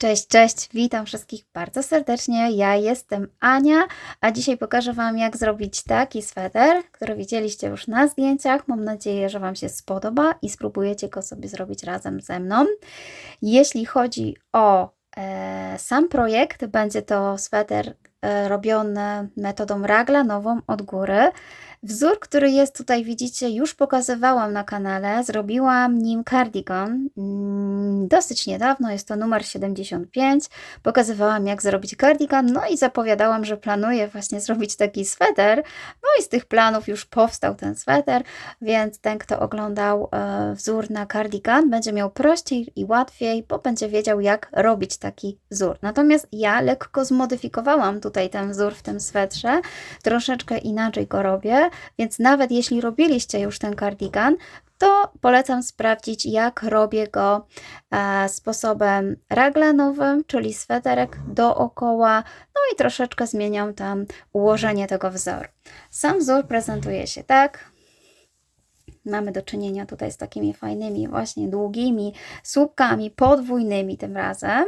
Cześć, cześć, witam wszystkich bardzo serdecznie. Ja jestem Ania, a dzisiaj pokażę Wam, jak zrobić taki sweter, który widzieliście już na zdjęciach. Mam nadzieję, że Wam się spodoba i spróbujecie go sobie zrobić razem ze mną. Jeśli chodzi o sam projekt, będzie to sweter robiony metodą raglanową od góry. Wzór, który jest tutaj, widzicie, już pokazywałam na kanale. Zrobiłam nim cardigan dosyć niedawno, jest to numer 75. Pokazywałam, jak zrobić cardigan, no i zapowiadałam, że planuję właśnie zrobić taki sweter. No i z tych planów już powstał ten sweter, więc ten, kto oglądał wzór na cardigan, będzie miał prościej i łatwiej, bo będzie wiedział, jak robić taki wzór. Natomiast ja lekko zmodyfikowałam tutaj ten wzór w tym swetrze, troszeczkę inaczej go robię, więc nawet jeśli robiliście już ten cardigan, to polecam sprawdzić, jak robię go sposobem raglanowym, czyli sweterek dookoła, no i troszeczkę zmieniam tam ułożenie tego wzoru. Sam wzór prezentuje się tak. Mamy do czynienia tutaj z takimi fajnymi, właśnie długimi słupkami podwójnymi tym razem.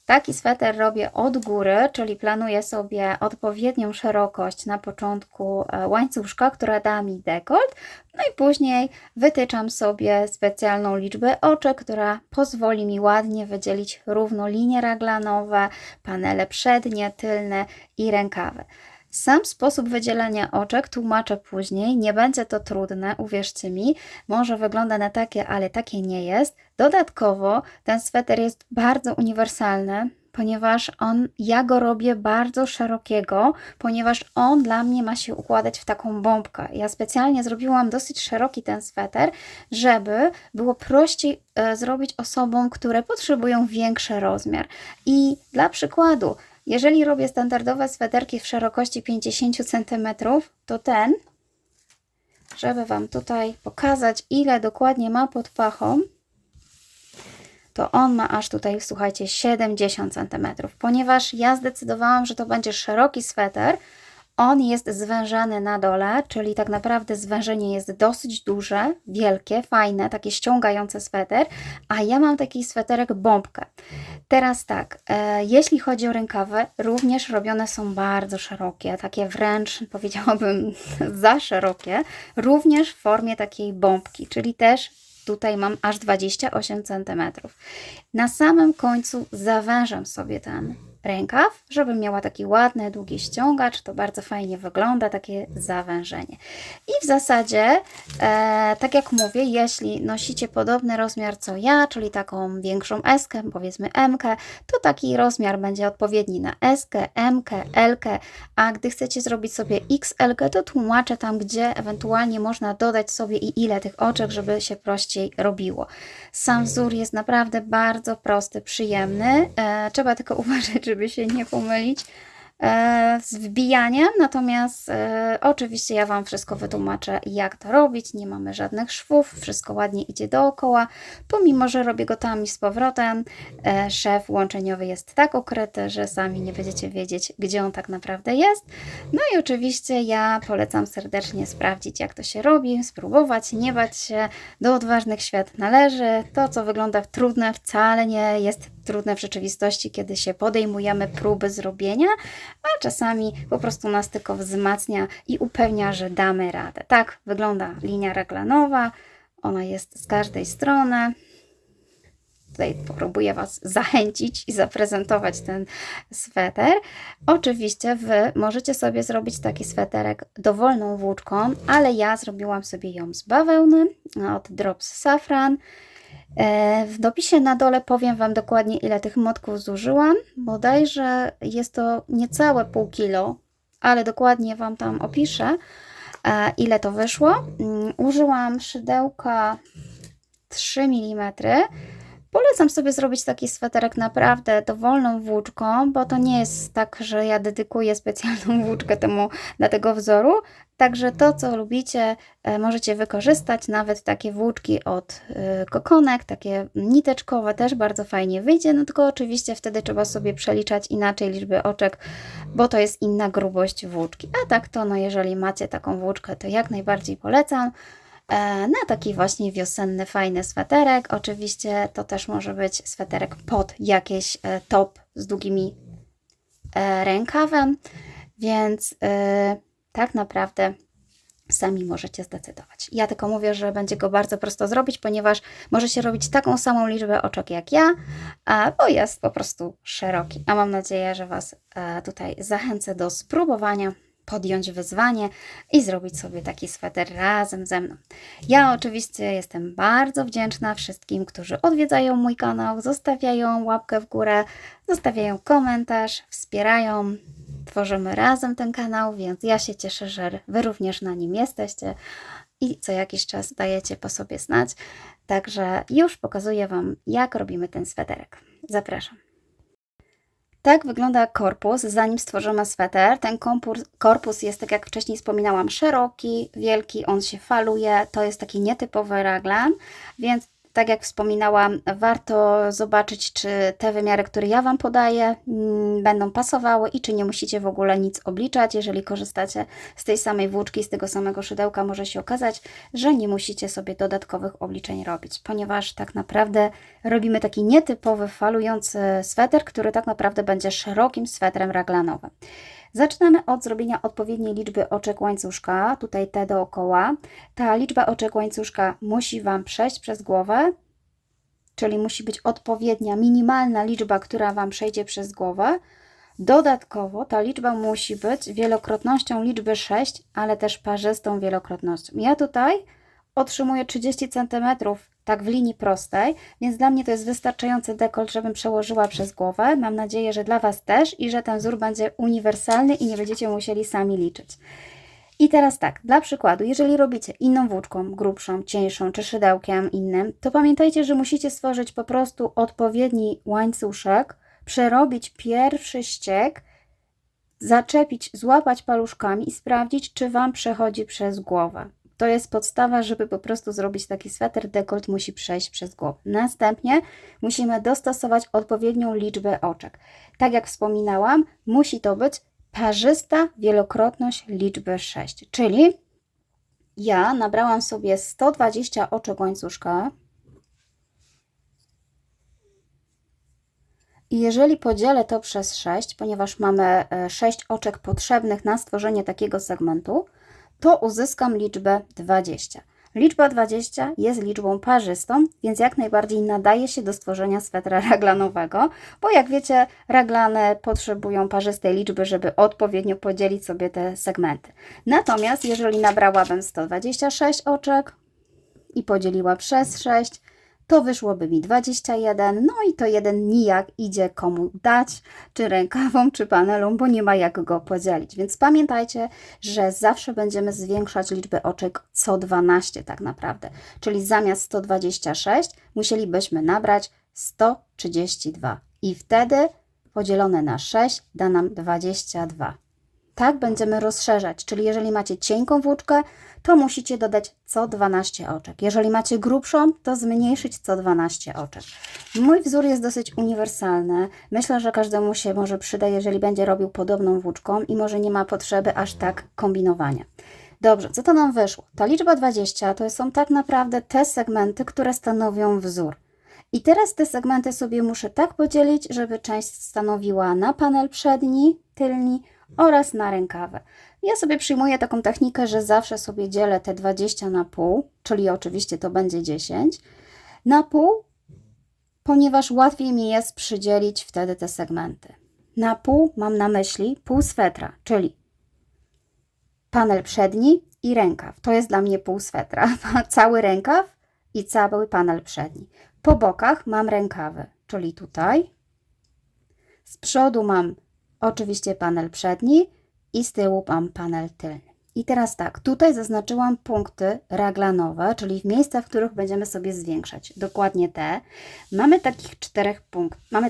Taki sweter robię od góry, czyli planuję sobie odpowiednią szerokość na początku łańcuszka, która da mi dekolt, no i później wytyczam sobie specjalną liczbę oczek, która pozwoli mi ładnie wydzielić równo linie raglanowe, panele przednie, tylne i rękawy. Sam sposób wydzielania oczek tłumaczę później, nie będzie to trudne, uwierzcie mi, może wygląda na takie, ale takie nie jest. Dodatkowo ten sweter jest bardzo uniwersalny, ponieważ ja go robię bardzo szerokiego, ponieważ on dla mnie ma się układać w taką bombkę. Ja specjalnie zrobiłam dosyć szeroki ten sweter, żeby było prościej zrobić osobom, które potrzebują większy rozmiar. I dla przykładu, jeżeli robię standardowe sweterki w szerokości 50 cm, to ten, żeby Wam tutaj pokazać, ile dokładnie ma pod pachą, to on ma aż tutaj, słuchajcie, 70 cm. Ponieważ ja zdecydowałam, że to będzie szeroki sweter, on jest zwężany na dole, czyli tak naprawdę zwężenie jest dosyć duże, wielkie, fajne, takie ściągające sweter, a ja mam taki sweterek bombkę. Teraz tak, jeśli chodzi o rękawy, również robione są bardzo szerokie, takie wręcz powiedziałabym za szerokie, również w formie takiej bombki, czyli też tutaj mam aż 28 cm. Na samym końcu zawężam sobie ten rękaw, żeby miała taki ładny, długi ściągacz. To bardzo fajnie wygląda, takie zawężenie. I w zasadzie, tak jak mówię, jeśli nosicie podobny rozmiar co ja, czyli taką większą S-kę, powiedzmy M-kę, to taki rozmiar będzie odpowiedni na S-kę, M-kę, L-kę, a gdy chcecie zrobić sobie XL-kę, to tłumaczę tam, gdzie ewentualnie można dodać sobie i ile tych oczek, żeby się prościej robiło. Sam wzór jest naprawdę bardzo prosty, przyjemny. Trzeba tylko uważać, żeby się nie pomylić z wbijaniem, natomiast oczywiście ja Wam wszystko wytłumaczę, jak to robić, nie mamy żadnych szwów, wszystko ładnie idzie dookoła, pomimo, że robię go tam i z powrotem, szef łączeniowy jest tak ukryty, że sami nie będziecie wiedzieć, gdzie on tak naprawdę jest. No i oczywiście ja polecam serdecznie sprawdzić, jak to się robi, spróbować, nie bać się, do odważnych świat należy. To, co wygląda trudne, wcale nie jest trudne w rzeczywistości, kiedy się podejmujemy próby zrobienia, a czasami po prostu nas tylko wzmacnia i upewnia, że damy radę. Tak wygląda linia raglanowa, ona jest z każdej strony. Tutaj próbuję Was zachęcić i zaprezentować ten sweter. Oczywiście Wy możecie sobie zrobić taki sweterek dowolną włóczką, ale ja zrobiłam sobie ją z bawełny od Drops Safran. W dopisie na dole powiem Wam dokładnie, ile tych motków zużyłam. Bodajże jest to niecałe pół kilo, ale dokładnie Wam tam opiszę, ile to wyszło. Użyłam szydełka 3 mm. Polecam sobie zrobić taki sweterek naprawdę dowolną włóczką, bo to nie jest tak, że ja dedykuję specjalną włóczkę dla tego wzoru. Także to, co lubicie, możecie wykorzystać. Nawet takie włóczki od kokonek, takie niteczkowe też bardzo fajnie wyjdzie. No tylko oczywiście wtedy trzeba sobie przeliczać inaczej liczby oczek, bo to jest inna grubość włóczki. A tak to, no jeżeli macie taką włóczkę, to jak najbardziej polecam. na taki właśnie wiosenny, fajny sweterek. Oczywiście to też może być sweterek pod jakiś top z długimi rękawem, więc tak naprawdę sami możecie zdecydować. Ja tylko mówię, że będzie go bardzo prosto zrobić, ponieważ możecie robić taką samą liczbę oczek jak ja, bo jest po prostu szeroki. A mam nadzieję, że Was tutaj zachęcę do spróbowania, podjąć wyzwanie i zrobić sobie taki sweter razem ze mną. Ja oczywiście jestem bardzo wdzięczna wszystkim, którzy odwiedzają mój kanał, zostawiają łapkę w górę, zostawiają komentarz, wspierają. Tworzymy razem ten kanał, więc ja się cieszę, że Wy również na nim jesteście i co jakiś czas dajecie po sobie znać. Także już pokazuję Wam, jak robimy ten sweterek. Zapraszam. Tak wygląda korpus, zanim stworzymy sweter. Ten korpus jest, tak jak wcześniej wspominałam, szeroki, wielki, on się faluje. To jest taki nietypowy raglan, więc tak jak wspominałam, warto zobaczyć, czy te wymiary, które ja Wam podaję, będą pasowały i czy nie musicie w ogóle nic obliczać. Jeżeli korzystacie z tej samej włóczki, z tego samego szydełka, może się okazać, że nie musicie sobie dodatkowych obliczeń robić, ponieważ tak naprawdę robimy taki nietypowy, falujący sweter, który tak naprawdę będzie szerokim swetrem raglanowym. Zaczynamy od zrobienia odpowiedniej liczby oczek łańcuszka, tutaj te dookoła. Ta liczba oczek łańcuszka musi Wam przejść przez głowę, czyli musi być odpowiednia, minimalna liczba, która Wam przejdzie przez głowę. Dodatkowo ta liczba musi być wielokrotnością liczby 6, ale też parzystą wielokrotnością. Ja tutaj otrzymuję 30 cm tak w linii prostej, więc dla mnie to jest wystarczający dekolt, żebym przełożyła przez głowę. Mam nadzieję, że dla Was też i że ten wzór będzie uniwersalny i nie będziecie musieli sami liczyć. I teraz tak, dla przykładu, jeżeli robicie inną włóczką, grubszą, cieńszą czy szydełkiem innym, to pamiętajcie, że musicie stworzyć po prostu odpowiedni łańcuszek, przerobić pierwszy ściek, zaczepić, złapać paluszkami i sprawdzić, czy Wam przechodzi przez głowę. To jest podstawa, żeby po prostu zrobić taki sweter, dekolt musi przejść przez głowę. Następnie musimy dostosować odpowiednią liczbę oczek. Tak jak wspominałam, musi to być parzysta wielokrotność liczby 6, czyli ja nabrałam sobie 120 oczek łańcuszka i jeżeli podzielę to przez 6, ponieważ mamy 6 oczek potrzebnych na stworzenie takiego segmentu, to uzyskam liczbę 20. Liczba 20 jest liczbą parzystą, więc jak najbardziej nadaje się do stworzenia swetra raglanowego, bo jak wiecie, raglany potrzebują parzystej liczby, żeby odpowiednio podzielić sobie te segmenty. Natomiast jeżeli nabrałabym 126 oczek i podzieliła przez 6, to wyszłoby mi 21, no i to jeden nijak idzie komu dać, czy rękawom, czy panelom, bo nie ma jak go podzielić. Więc pamiętajcie, że zawsze będziemy zwiększać liczbę oczek co 12 tak naprawdę. Czyli zamiast 126 musielibyśmy nabrać 132 i wtedy podzielone na 6 da nam 22. Tak będziemy rozszerzać, czyli jeżeli macie cienką włóczkę, to musicie dodać co 12 oczek. Jeżeli macie grubszą, to zmniejszyć co 12 oczek. Mój wzór jest dosyć uniwersalny. Myślę, że każdemu się może przyda, jeżeli będzie robił podobną włóczką i może nie ma potrzeby aż tak kombinowania. Dobrze, co to nam wyszło? Ta liczba 20 to są tak naprawdę te segmenty, które stanowią wzór. I teraz te segmenty sobie muszę tak podzielić, żeby część stanowiła na panel przedni, tylni oraz na rękawę. Ja sobie przyjmuję taką technikę, że zawsze sobie dzielę te 20 na pół, czyli oczywiście to będzie 10, na pół, ponieważ łatwiej mi jest przydzielić wtedy te segmenty. Na pół mam na myśli pół swetra, czyli panel przedni i rękaw. To jest dla mnie pół swetra. Cały rękaw i cały panel przedni. Po bokach mam rękawy, czyli tutaj. Z przodu mam oczywiście panel przedni i z tyłu mam panel tylny. I teraz tak, tutaj zaznaczyłam punkty raglanowe, czyli w miejscach, w których będziemy sobie zwiększać. Dokładnie te. Mamy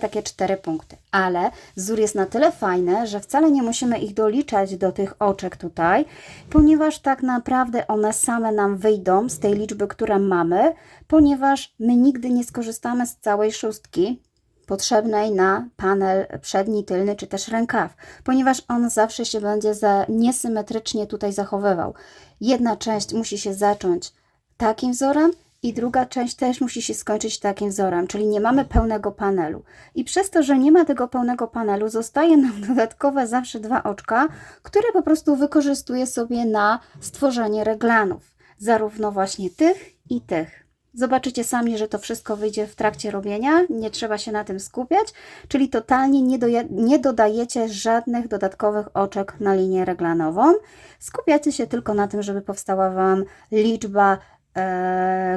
takie 4 punkty, ale wzór jest na tyle fajny, że wcale nie musimy ich doliczać do tych oczek tutaj, ponieważ tak naprawdę one same nam wyjdą z tej liczby, którą mamy, ponieważ my nigdy nie skorzystamy z całej szóstki potrzebnej na panel przedni, tylny czy też rękaw, ponieważ on zawsze się będzie niesymetrycznie tutaj zachowywał. Jedna część musi się zacząć takim wzorem i druga część też musi się skończyć takim wzorem, czyli nie mamy pełnego panelu. I przez to, że nie ma tego pełnego panelu, zostaje nam dodatkowe zawsze 2 oczka, które po prostu wykorzystuję sobie na stworzenie reglanów. Zarówno właśnie tych i tych. Zobaczycie sami, że to wszystko wyjdzie w trakcie robienia, nie trzeba się na tym skupiać, czyli totalnie nie dodajecie żadnych dodatkowych oczek na linię reglanową. Skupiacie się tylko na tym, żeby powstała Wam liczba,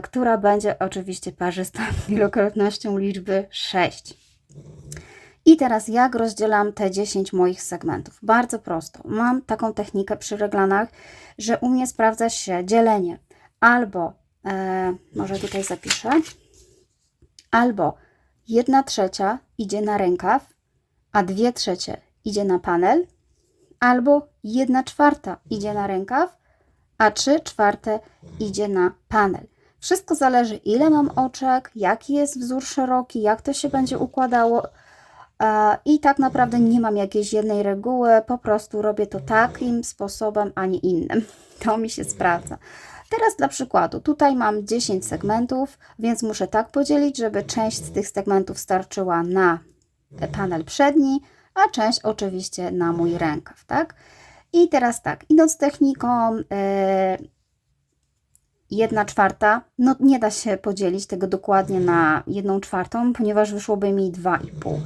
która będzie oczywiście parzystą wielokrotnością liczby 6. I teraz jak rozdzielam te 10 moich segmentów? Bardzo prosto. Mam taką technikę przy reglanach, że u mnie sprawdza się dzielenie albo może tutaj zapiszę, albo 1/3 idzie na rękaw, a 2/3 idzie na panel, albo 1/4 idzie na rękaw, a 3/4 idzie na panel. Wszystko zależy, ile mam oczek, jaki jest wzór szeroki, jak to się będzie układało. I tak naprawdę nie mam jakiejś jednej reguły, po prostu robię to takim sposobem, a nie innym. To mi się sprawdza. Teraz dla przykładu, tutaj mam 10 segmentów, więc muszę tak podzielić, żeby część z tych segmentów starczyła na panel przedni, a część oczywiście na mój rękaw, tak? I teraz tak, idąc techniką 1/4, no nie da się podzielić tego dokładnie na 1/4, ponieważ wyszłoby mi 2,5.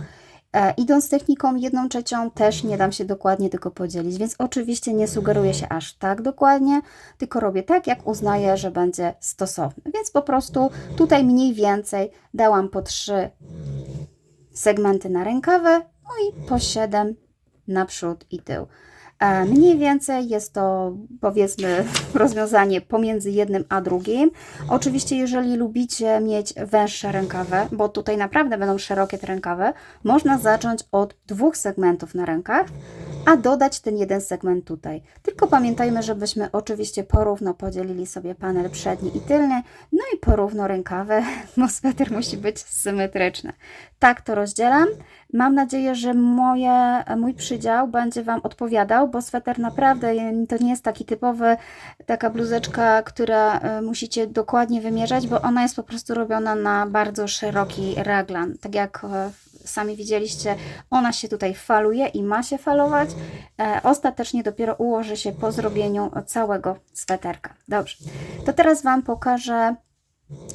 Idąc techniką 1/3 też nie dam się dokładnie tego podzielić, więc oczywiście nie sugeruję się aż tak dokładnie, tylko robię tak, jak uznaję, że będzie stosowne. Więc po prostu tutaj mniej więcej dałam po 3 segmenty na rękawy, no i po 7 na przód i tył. Mniej więcej jest to, powiedzmy, rozwiązanie pomiędzy jednym a drugim. Oczywiście, jeżeli lubicie mieć węższe rękawy, bo tutaj naprawdę będą szerokie te rękawy, można zacząć od 2 segmentów na rękach, a dodać ten jeden segment tutaj. Tylko pamiętajmy, żebyśmy oczywiście porówno podzielili sobie panel przedni i tylny, no i porówno rękawy, bo sweter musi być symetryczny. Tak to rozdzielam. Mam nadzieję, że mój przydział będzie Wam odpowiadał, bo sweter naprawdę to nie jest taki typowy, taka bluzeczka, która musicie dokładnie wymierzać, bo ona jest po prostu robiona na bardzo szeroki raglan. Tak jak sami widzieliście, ona się tutaj faluje i ma się falować. Ostatecznie dopiero ułoży się po zrobieniu całego sweterka. Dobrze, to teraz Wam pokażę,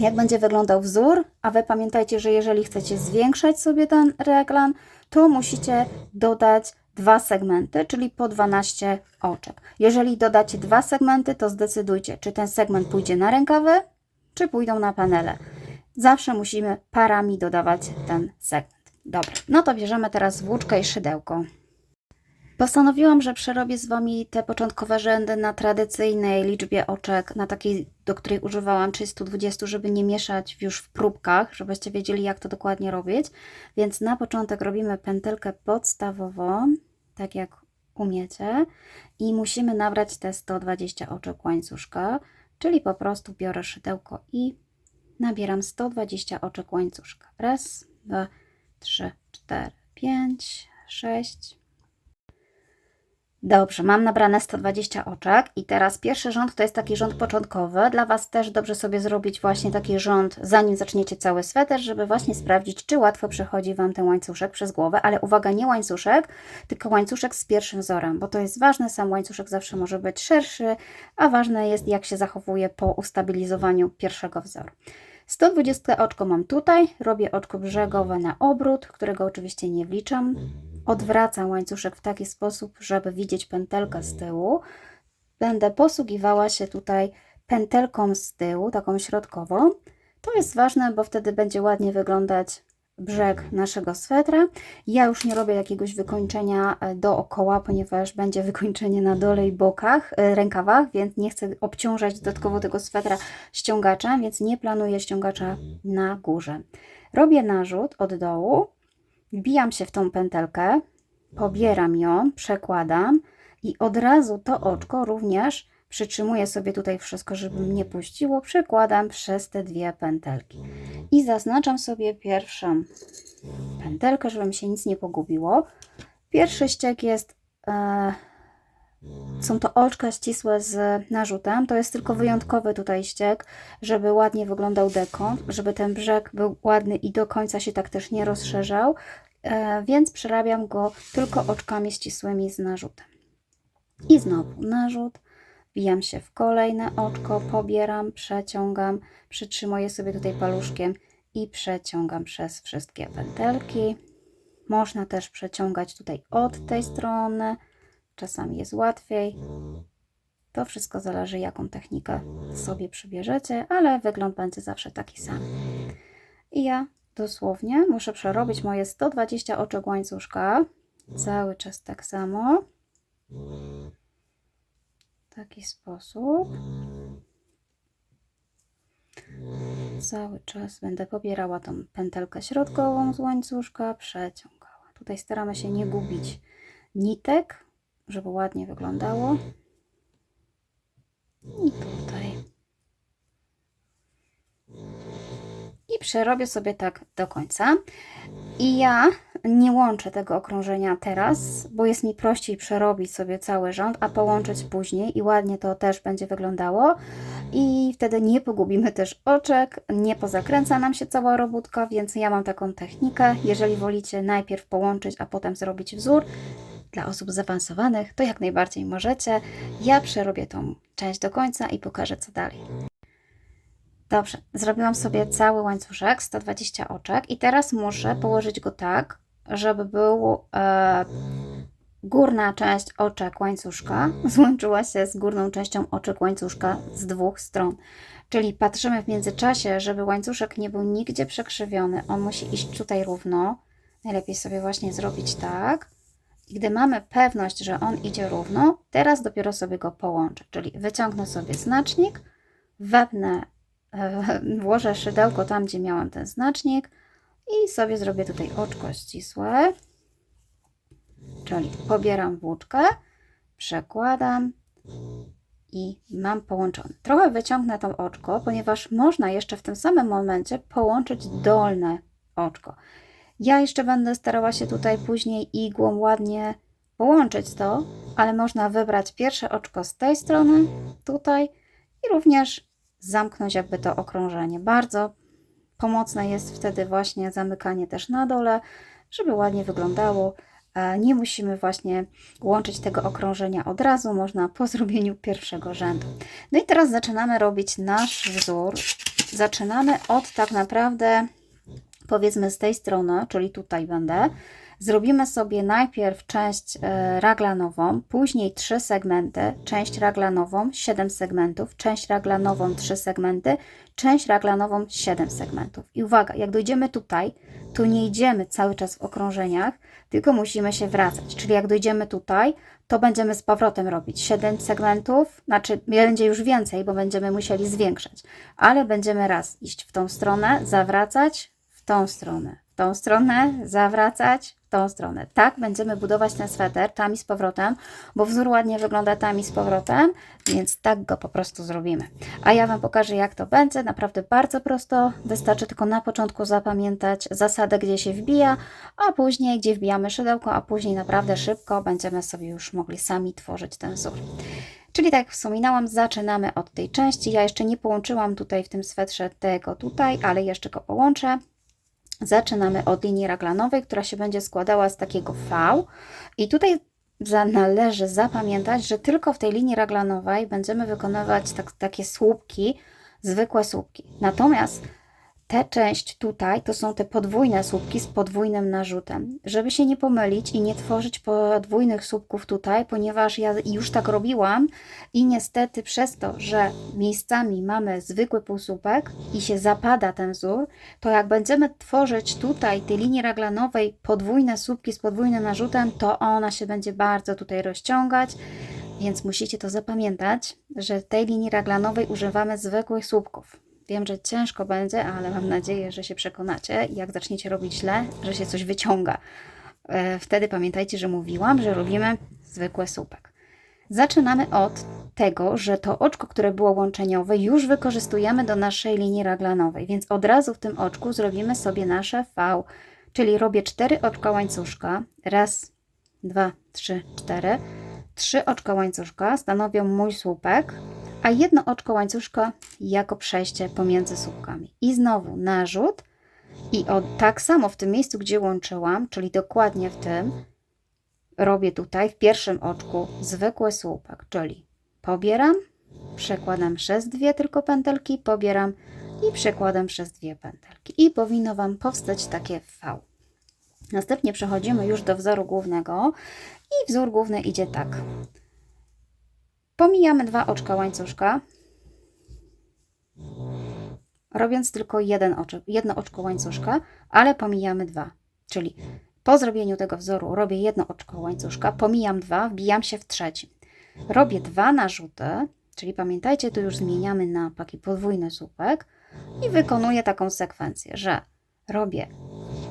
jak będzie wyglądał wzór, a Wy pamiętajcie, że jeżeli chcecie zwiększać sobie ten raglan, to musicie dodać 2 segmenty, czyli po 12 oczek. Jeżeli dodacie 2 segmenty, to zdecydujcie, czy ten segment pójdzie na rękawy, czy pójdą na panele. Zawsze musimy parami dodawać ten segment. Dobra, no to bierzemy teraz włóczkę i szydełko. Postanowiłam, że przerobię z Wami te początkowe rzędy na tradycyjnej liczbie oczek, na takiej, do której używałam, czyli 120, żeby nie mieszać już w próbkach, żebyście wiedzieli, jak to dokładnie robić. Więc na początek robimy pętelkę podstawową, tak jak umiecie, i musimy nabrać te 120 oczek łańcuszka, czyli po prostu biorę szydełko i nabieram 120 oczek łańcuszka. Raz, 2, 3, 4, 5, 6. Dobrze, mam nabrane 120 oczek i teraz pierwszy rząd to jest taki rząd początkowy. Dla Was też dobrze sobie zrobić właśnie taki rząd, zanim zaczniecie cały sweter, żeby właśnie sprawdzić, czy łatwo przechodzi Wam ten łańcuszek przez głowę, ale uwaga, nie łańcuszek, tylko łańcuszek z pierwszym wzorem, bo to jest ważne, sam łańcuszek zawsze może być szerszy, a ważne jest, jak się zachowuje po ustabilizowaniu pierwszego wzoru. 120 oczko mam tutaj, robię oczko brzegowe na obrót, którego oczywiście nie wliczam. Odwracam łańcuszek w taki sposób, żeby widzieć pętelkę z tyłu. Będę posługiwała się tutaj pętelką z tyłu, taką środkową. To jest ważne, bo wtedy będzie ładnie wyglądać brzeg naszego swetra. Ja już nie robię jakiegoś wykończenia dookoła, ponieważ będzie wykończenie na dole i bokach, rękawach, więc nie chcę obciążać dodatkowo tego swetra ściągaczem, więc nie planuję ściągacza na górze. Robię narzut od dołu. Wbijam się w tą pętelkę, pobieram ją, przekładam i od razu to oczko również przytrzymuję sobie tutaj wszystko, żeby mnie puściło, przekładam przez te 2 pętelki. I zaznaczam sobie pierwszą pętelkę, żeby mi się nic nie pogubiło. Pierwszy ściek jest Są to oczka ścisłe z narzutem. To jest tylko wyjątkowy tutaj ściek, żeby ładnie wyglądał dekont, żeby ten brzeg był ładny i do końca się tak też nie rozszerzał, więc przerabiam go tylko oczkami ścisłymi z narzutem. I znowu narzut, wbijam się w kolejne oczko, pobieram, przeciągam, przytrzymuję sobie tutaj paluszkiem i przeciągam przez wszystkie pętelki. Można też przeciągać tutaj od tej strony, czasami jest łatwiej. To wszystko zależy, jaką technikę sobie przybierzecie, ale wygląd będzie zawsze taki sam. I ja dosłownie muszę przerobić moje 120 oczek łańcuszka. Cały czas tak samo. W taki sposób. Cały czas będę pobierała tą pętelkę środkową z łańcuszka, przeciągała. Tutaj staramy się nie gubić nitek, żeby ładnie wyglądało. I tutaj. I przerobię sobie tak do końca. I ja nie łączę tego okrążenia teraz, bo jest mi prościej przerobić sobie cały rząd, a połączyć później i ładnie to też będzie wyglądało. I wtedy nie pogubimy też oczek, nie pozakręca nam się cała robótka, więc ja mam taką technikę. Jeżeli wolicie najpierw połączyć, a potem zrobić wzór, dla osób zaawansowanych, to jak najbardziej możecie. Ja przerobię tą część do końca i pokażę, co dalej. Dobrze, zrobiłam sobie cały łańcuszek, 120 oczek i teraz muszę położyć go tak, żeby był górna część oczek łańcuszka złączyła się z górną częścią oczek łańcuszka z dwóch stron. Czyli patrzymy w międzyczasie, żeby łańcuszek nie był nigdzie przekrzywiony. On musi iść tutaj równo. Najlepiej sobie właśnie zrobić tak. I gdy mamy pewność, że on idzie równo, teraz dopiero sobie go połączę. Czyli wyciągnę sobie znacznik, wepnę, włożę szydełko tam, gdzie miałam ten znacznik i sobie zrobię tutaj oczko ścisłe. Czyli pobieram włóczkę, przekładam i mam połączone. Trochę wyciągnę to oczko, ponieważ można jeszcze w tym samym momencie połączyć dolne oczko. Ja jeszcze będę starała się tutaj później igłą ładnie połączyć to, ale można wybrać pierwsze oczko z tej strony, tutaj i również zamknąć jakby to okrążenie. Bardzo pomocne jest wtedy właśnie zamykanie też na dole, żeby ładnie wyglądało. Nie musimy właśnie łączyć tego okrążenia od razu, można po zrobieniu pierwszego rzędu. No i teraz zaczynamy robić nasz wzór. Zaczynamy od tak naprawdę, powiedzmy z tej strony, czyli tutaj będę. Zrobimy sobie najpierw część raglanową, później 3 segmenty, część raglanową, 7 segmentów, część raglanową, 3 segmenty, część raglanową, 7 segmentów. I uwaga, jak dojdziemy tutaj, to nie idziemy cały czas w okrążeniach, tylko musimy się wracać. Czyli jak dojdziemy tutaj, to będziemy z powrotem robić 7 segmentów, znaczy będzie już więcej, bo będziemy musieli zwiększać, ale będziemy raz iść w tą stronę, zawracać, w tą stronę, zawracać, w tą stronę. Tak będziemy budować ten sweter tam i z powrotem, bo wzór ładnie wygląda tam i z powrotem, więc tak go po prostu zrobimy. A ja Wam pokażę, jak to będzie. Naprawdę bardzo prosto. Wystarczy tylko na początku zapamiętać zasadę, gdzie się wbija, a później, gdzie wbijamy szydełko, a później naprawdę szybko będziemy sobie już mogli sami tworzyć ten wzór. Czyli tak jak wspominałam, zaczynamy od tej części. Ja jeszcze nie połączyłam tutaj w tym swetrze tego tutaj, ale jeszcze go połączę. Zaczynamy od linii raglanowej, która się będzie składała z takiego V i tutaj należy zapamiętać, że tylko w tej linii raglanowej będziemy wykonywać takie słupki, zwykłe słupki. Natomiast tę część tutaj to są te podwójne słupki z podwójnym narzutem. Żeby się nie pomylić i nie tworzyć podwójnych słupków tutaj, ponieważ ja już tak robiłam i niestety przez to, że miejscami mamy zwykły półsłupek i się zapada ten wzór, to jak będziemy tworzyć tutaj tej linii raglanowej podwójne słupki z podwójnym narzutem, to ona się będzie bardzo tutaj rozciągać. Więc musicie to zapamiętać, że w tej linii raglanowej używamy zwykłych słupków. Wiem, że ciężko będzie, ale mam nadzieję, że się przekonacie. Jak zaczniecie robić źle, że się coś wyciąga. Wtedy pamiętajcie, że mówiłam, że robimy zwykły słupek. Zaczynamy od tego, że to oczko, które było łączeniowe, już wykorzystujemy do naszej linii raglanowej. Więc od razu w tym oczku zrobimy sobie nasze V. Czyli robię 4 oczka łańcuszka. Raz, 2, 3, 4. 3 oczka łańcuszka stanowią mój słupek, a 1 oczko łańcuszka jako przejście pomiędzy słupkami. I znowu narzut i tak samo w tym miejscu, gdzie łączyłam, czyli dokładnie w tym, robię tutaj w pierwszym oczku zwykły słupek, czyli pobieram, przekładam przez 2 tylko pętelki, pobieram i przekładam przez 2 pętelki. I powinno Wam powstać takie V. Następnie przechodzimy już do wzoru głównego i wzór główny idzie tak. Pomijamy 2 oczka łańcuszka, robiąc tylko jedno oczko łańcuszka, ale pomijamy 2. Czyli po zrobieniu tego wzoru robię 1 oczko łańcuszka, pomijam 2, wbijam się w trzecim. Robię 2 narzuty, czyli pamiętajcie, tu już zmieniamy na taki podwójny słupek i wykonuję taką sekwencję, że robię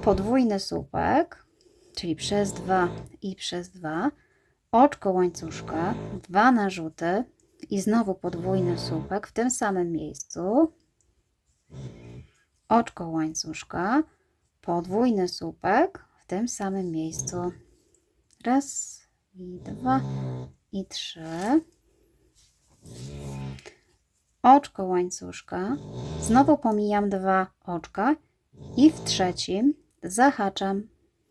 podwójny słupek, czyli przez 2 i przez 2, oczko łańcuszka, 2 narzuty i znowu podwójny słupek w tym samym miejscu, oczko łańcuszka, podwójny słupek w tym samym miejscu. Raz i 2 i 3. Oczko łańcuszka, znowu pomijam 2 oczka i w trzecim zahaczam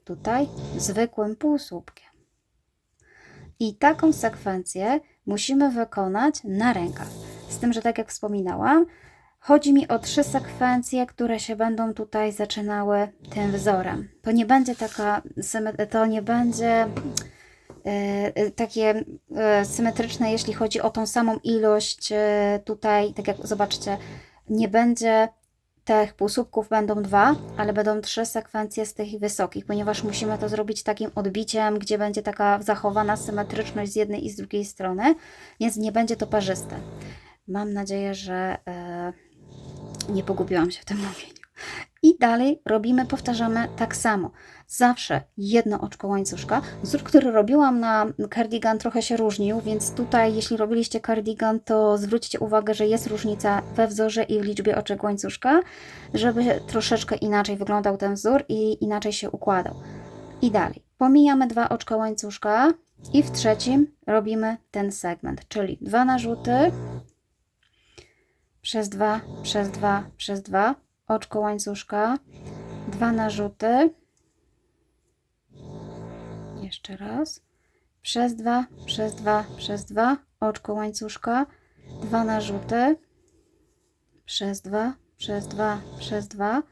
tutaj zwykłym półsłupkiem. I taką sekwencję musimy wykonać na rękaw. Z tym, że tak jak wspominałam, chodzi mi o 3 sekwencje, które się będą tutaj zaczynały tym wzorem. To nie będzie takie symetryczne, jeśli chodzi o tą samą ilość tutaj, tak jak zobaczcie, nie będzie tych półsłupków będą 2, ale będą 3 sekwencje z tych wysokich, ponieważ musimy to zrobić takim odbiciem, gdzie będzie taka zachowana symetryczność z jednej i z drugiej strony, więc nie będzie to parzyste. Mam nadzieję, że nie pogubiłam się w tym mówieniu. I dalej powtarzamy tak samo. Zawsze 1 oczko łańcuszka. Wzór, który robiłam na cardigan, trochę się różnił, więc tutaj jeśli robiliście cardigan, to zwróćcie uwagę, że jest różnica we wzorze i w liczbie oczek łańcuszka, żeby troszeczkę inaczej wyglądał ten wzór i inaczej się układał. I dalej. Pomijamy 2 oczka łańcuszka i w trzecim robimy ten segment, czyli 2 narzuty, przez 2, przez 2, przez 2, oczko łańcuszka, 2 narzuty, jeszcze raz, przez 2, przez 2, przez 2, oczko łańcuszka, 2 narzuty, przez 2, przez 2, przez 2,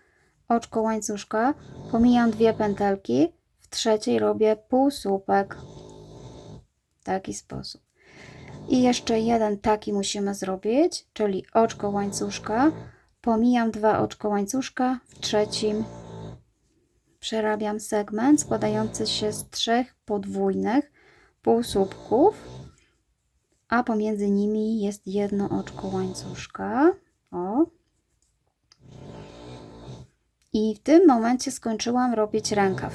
oczko łańcuszka, pomijam 2 pętelki, w trzeciej robię półsłupek, w taki sposób. I jeszcze jeden taki musimy zrobić, czyli oczko łańcuszka, pomijam 2 oczko łańcuszka, w trzecim przerabiam segment składający się z 3 podwójnych półsłupków, a pomiędzy nimi jest 1 oczko łańcuszka. O. I w tym momencie skończyłam robić rękaw,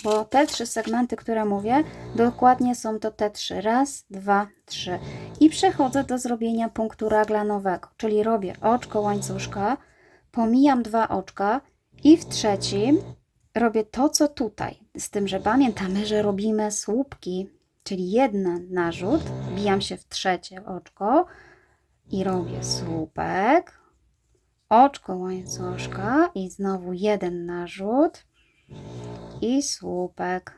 bo te 3 segmenty, które mówię, dokładnie są to te 3. Raz, 2, 3. I przechodzę do zrobienia punktu raglanowego, czyli robię oczko łańcuszka, pomijam 2 oczka i w trzecim robię to, co tutaj. Z tym, że pamiętamy, że robimy słupki, czyli 1 narzut, wbijam się w trzecie oczko i robię słupek, oczko łańcuszka i znowu 1 narzut i słupek.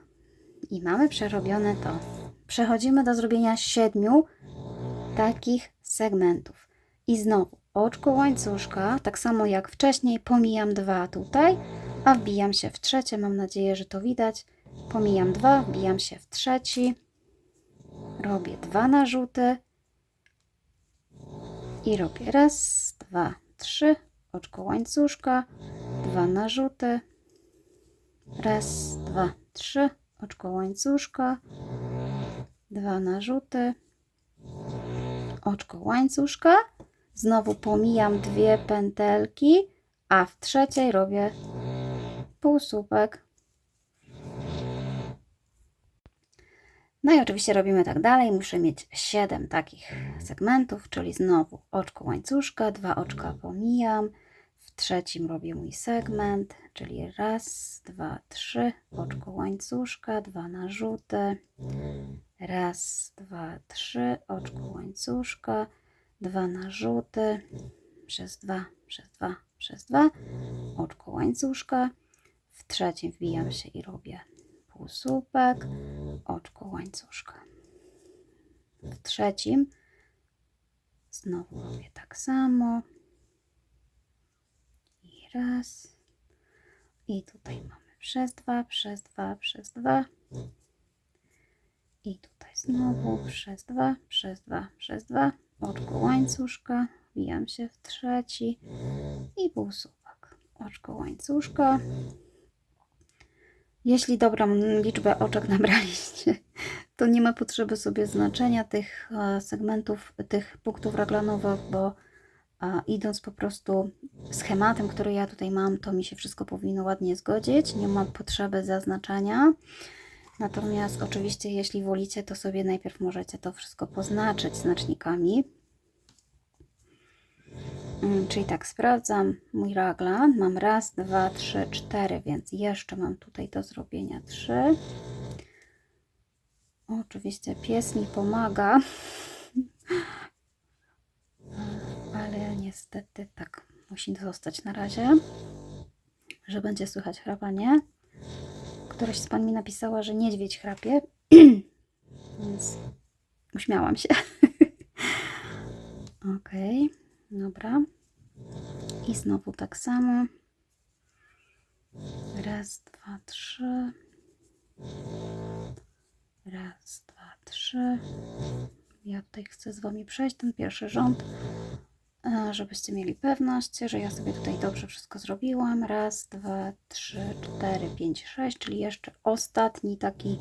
I mamy przerobione to. Przechodzimy do zrobienia 7 takich segmentów. I znowu oczko łańcuszka, tak samo jak wcześniej, pomijam 2 tutaj, a wbijam się w trzecie. Mam nadzieję, że to widać. Pomijam 2, wbijam się w trzeci. Robię 2 narzuty. I robię raz, 2, 3, oczko łańcuszka, 2 narzuty, raz, 2, 3, oczko łańcuszka, 2 narzuty, oczko łańcuszka, znowu pomijam 2 pętelki, a w trzeciej robię półsłupek. No i oczywiście robimy tak dalej. Muszę mieć 7 takich segmentów, czyli znowu oczko łańcuszka, 2 oczka pomijam, w trzecim robię mój segment, czyli raz, 2, 3, oczko łańcuszka, 2 narzuty, raz, 2, 3, oczko łańcuszka, 2 narzuty, przez 2, przez 2, przez 2, oczko łańcuszka, w trzecim wbijam się i robię półsłupek, oczko łańcuszka, w trzecim znowu robię tak samo i raz, i tutaj mamy przez 2, przez 2, przez 2 i tutaj znowu przez 2, przez 2, przez 2, oczko łańcuszka, wbijam się w trzeci i półsłupek, oczko łańcuszka. Jeśli dobrą liczbę oczek nabraliście, to nie ma potrzeby sobie znaczenia tych segmentów, tych punktów raglanowych, bo idąc po prostu schematem, który ja tutaj mam, to mi się wszystko powinno ładnie zgodzić, nie ma potrzeby zaznaczania. Natomiast oczywiście, jeśli wolicie, to sobie najpierw możecie to wszystko poznaczyć znacznikami. Czyli tak, sprawdzam mój raglan. Mam raz, 2, 3, 4, więc jeszcze mam tutaj do zrobienia 3. Oczywiście pies mi pomaga, ale niestety tak musi zostać na razie, że będzie słychać chrapanie. Któraś z pań mi napisała, że niedźwiedź chrapie, więc uśmiałam się. Ok, dobra. I znowu tak samo. Raz, 2, 3. Raz, 2, 3. Ja tutaj chcę z Wami przejść ten pierwszy rząd, żebyście mieli pewność, że ja sobie tutaj dobrze wszystko zrobiłam. Raz, 2, 3, 4, 5, 6, czyli jeszcze ostatni taki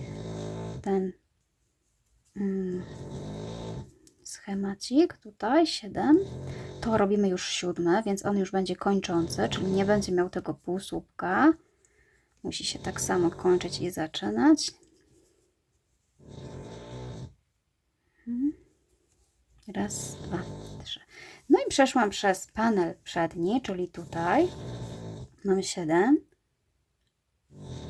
ten schemacik tutaj, 7. To robimy już 7, więc on już będzie kończący, czyli nie będzie miał tego półsłupka. Musi się tak samo kończyć i zaczynać. Raz, 2, 3. No i przeszłam przez panel przedni, czyli tutaj mamy 7.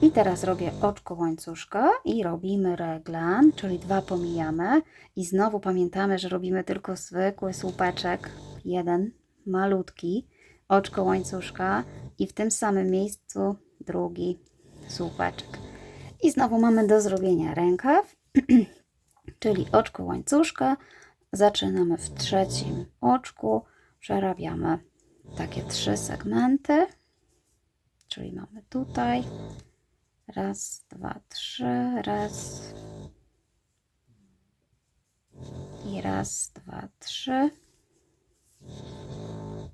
I teraz robię oczko łańcuszka i robimy reglan, czyli 2 pomijamy. I znowu pamiętamy, że robimy tylko zwykły słupeczek, jeden malutki, oczko łańcuszka i w tym samym miejscu drugi słupeczek. I znowu mamy do zrobienia rękaw, czyli oczko łańcuszka. Zaczynamy w trzecim oczku, przerabiamy takie 3 segmenty, czyli mamy tutaj raz, 2, 3, raz i raz, 2, 3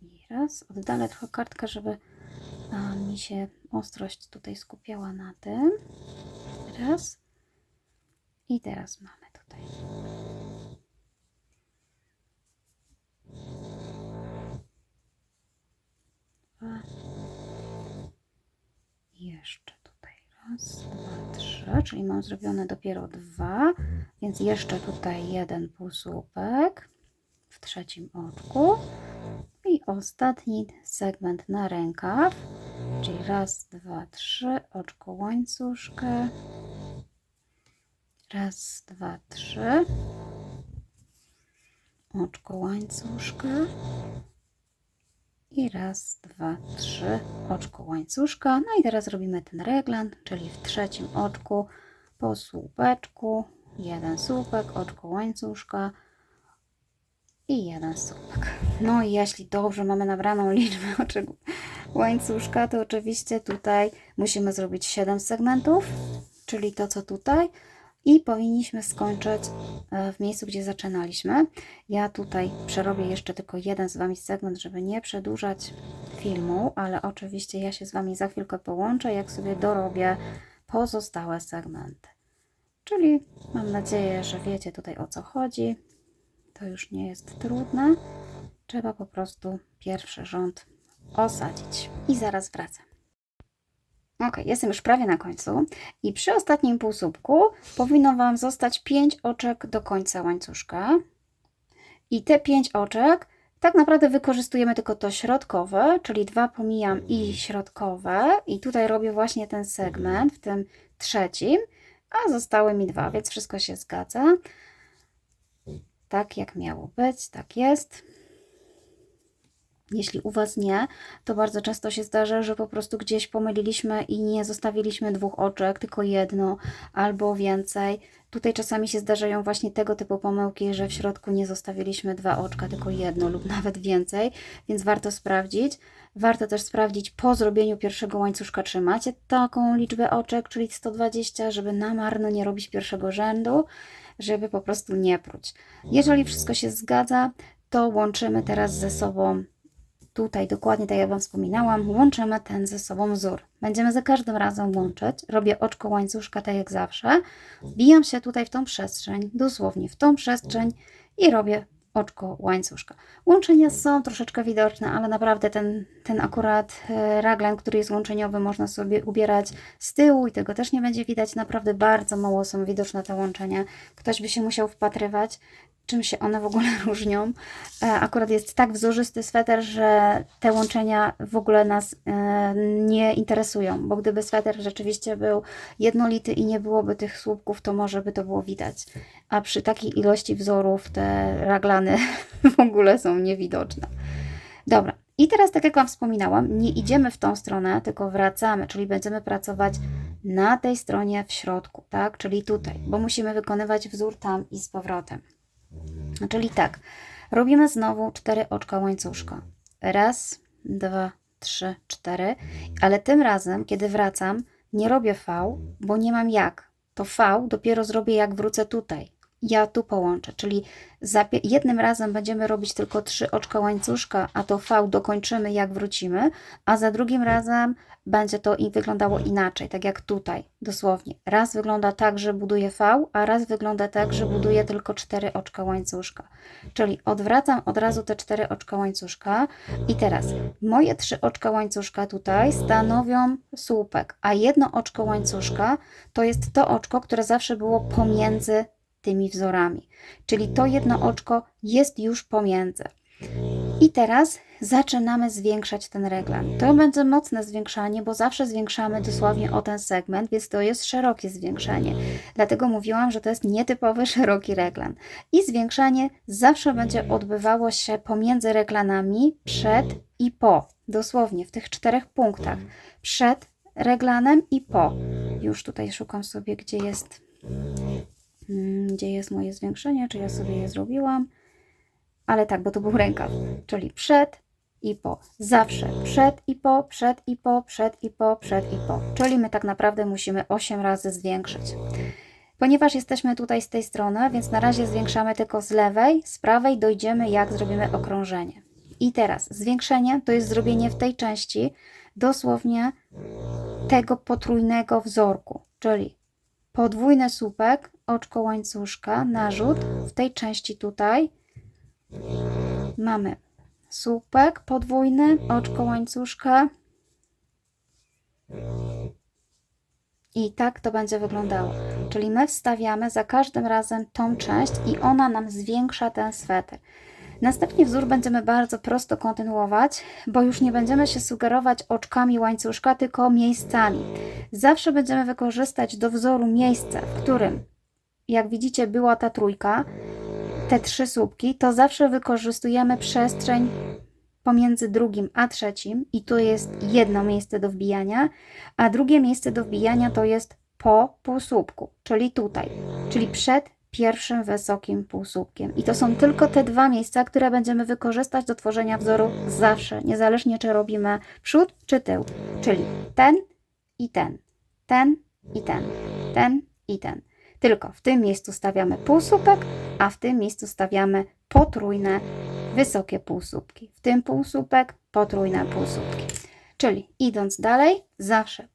i raz. Oddalę trochę kartkę, żeby mi się ostrość tutaj skupiała na tym. Raz i teraz mamy tutaj. Jeszcze tutaj raz, 2, 3, czyli mam zrobione dopiero 2, więc jeszcze tutaj jeden półsłupek w trzecim oczku i ostatni segment na rękaw, czyli raz, 2, 3, oczko łańcuszkę, raz, 2, 3, oczko łańcuszka i raz, 2, 3, oczko łańcuszka. No i teraz robimy ten reglan, czyli w trzecim oczku po słupeczku, jeden słupek, oczko łańcuszka i jeden słupek. No i jeśli dobrze mamy nabraną liczbę oczek łańcuszka, to oczywiście tutaj musimy zrobić 7 segmentów, czyli to co tutaj. I powinniśmy skończyć w miejscu, gdzie zaczynaliśmy. Ja tutaj przerobię jeszcze tylko jeden z Wami segment, żeby nie przedłużać filmu, ale oczywiście ja się z Wami za chwilkę połączę, jak sobie dorobię pozostałe segmenty. Czyli mam nadzieję, że wiecie tutaj o co chodzi. To już nie jest trudne. Trzeba po prostu pierwszy rząd osadzić. I zaraz wracam. Ok, jestem już prawie na końcu i przy ostatnim półsłupku powinno Wam zostać 5 oczek do końca łańcuszka. I te 5 oczek tak naprawdę wykorzystujemy tylko to środkowe, czyli 2 pomijam i środkowe. I tutaj robię właśnie ten segment w tym trzecim, a zostały mi 2, więc wszystko się zgadza. Tak jak miało być, tak jest. Jeśli u Was nie, to bardzo często się zdarza, że po prostu gdzieś pomyliliśmy i nie zostawiliśmy 2 oczek, tylko jedno albo więcej. Tutaj czasami się zdarzają właśnie tego typu pomyłki, że w środku nie zostawiliśmy 2 oczka, tylko jedno lub nawet więcej, więc warto sprawdzić. Warto też sprawdzić po zrobieniu pierwszego łańcuszka, czy macie taką liczbę oczek, czyli 120, żeby na marno nie robić pierwszego rzędu, żeby po prostu nie pruć. Jeżeli wszystko się zgadza, to łączymy teraz ze sobą. Tutaj dokładnie tak jak Wam wspominałam, łączymy ten ze sobą wzór. Będziemy za każdym razem łączyć. Robię oczko łańcuszka tak jak zawsze. Wbijam się tutaj w tą przestrzeń, dosłownie w tą przestrzeń i robię oczko łańcuszka. Łączenia są troszeczkę widoczne, ale naprawdę ten akurat raglan, który jest łączeniowy, można sobie ubierać z tyłu i tego też nie będzie widać. Naprawdę bardzo mało są widoczne te łączenia. Ktoś by się musiał wpatrywać, czym się one w ogóle różnią. Akurat jest tak wzorzysty sweter, że te łączenia w ogóle nas nie interesują, bo gdyby sweter rzeczywiście był jednolity i nie byłoby tych słupków, to może by to było widać. A przy takiej ilości wzorów te raglany w ogóle są niewidoczne. Dobra, i teraz tak jak Wam wspominałam, nie idziemy w tą stronę, tylko wracamy, czyli będziemy pracować na tej stronie w środku, tak? Czyli tutaj, bo musimy wykonywać wzór tam i z powrotem. Czyli tak, robimy znowu 4 oczka łańcuszka. 1, 2, 3, 4, ale tym razem, kiedy wracam, nie robię V, bo nie mam jak. To V dopiero zrobię, jak wrócę tutaj. Ja tu połączę, czyli jednym razem będziemy robić tylko 3 oczka łańcuszka, a to V dokończymy, jak wrócimy, a za drugim razem będzie to wyglądało inaczej, tak jak tutaj, dosłownie. Raz wygląda tak, że buduję V, a raz wygląda tak, że buduję tylko 4 oczka łańcuszka. Czyli odwracam od razu te 4 oczka łańcuszka i teraz moje 3 oczka łańcuszka tutaj stanowią słupek, a jedno oczko łańcuszka to jest to oczko, które zawsze było pomiędzy tymi wzorami. Czyli to jedno oczko jest już pomiędzy. I teraz zaczynamy zwiększać ten reglan. To będzie mocne zwiększanie, bo zawsze zwiększamy dosłownie o ten segment, więc to jest szerokie zwiększenie. Dlatego mówiłam, że to jest nietypowy szeroki reglan. I zwiększanie zawsze będzie odbywało się pomiędzy reglanami przed i po. Dosłownie w tych 4 punktach. Przed reglanem i po. Już tutaj szukam sobie, gdzie jest moje zwiększenie, czy ja sobie je zrobiłam. Ale tak, bo to był rękaw, czyli przed i po. Zawsze przed i po, przed i po, przed i po, przed i po. Czyli my tak naprawdę musimy 8 razy zwiększyć. Ponieważ jesteśmy tutaj z tej strony, więc na razie zwiększamy tylko z lewej, z prawej dojdziemy, jak zrobimy okrążenie. I teraz zwiększenie to jest zrobienie w tej części dosłownie tego potrójnego wzorku, czyli podwójny słupek, oczko łańcuszka, narzut, w tej części tutaj mamy słupek podwójny, oczko łańcuszka i tak to będzie wyglądało. Czyli my wstawiamy za każdym razem tą część i ona nam zwiększa ten sweter. Następnie wzór będziemy bardzo prosto kontynuować, bo już nie będziemy się sugerować oczkami łańcuszka, tylko miejscami. Zawsze będziemy wykorzystać do wzoru miejsce, w którym, jak widzicie, była ta trójka, te 3 słupki, to zawsze wykorzystujemy przestrzeń pomiędzy drugim a trzecim i tu jest jedno miejsce do wbijania, a drugie miejsce do wbijania to jest po półsłupku, czyli tutaj, czyli przed pierwszym wysokim półsłupkiem. I to są tylko te 2 miejsca, które będziemy wykorzystać do tworzenia wzoru zawsze, niezależnie czy robimy przód czy tył, czyli ten i ten, ten i ten, ten i ten. Tylko w tym miejscu stawiamy półsłupek, a w tym miejscu stawiamy potrójne, wysokie półsłupki. W tym półsłupek, potrójne półsłupki. Czyli idąc dalej, zawsze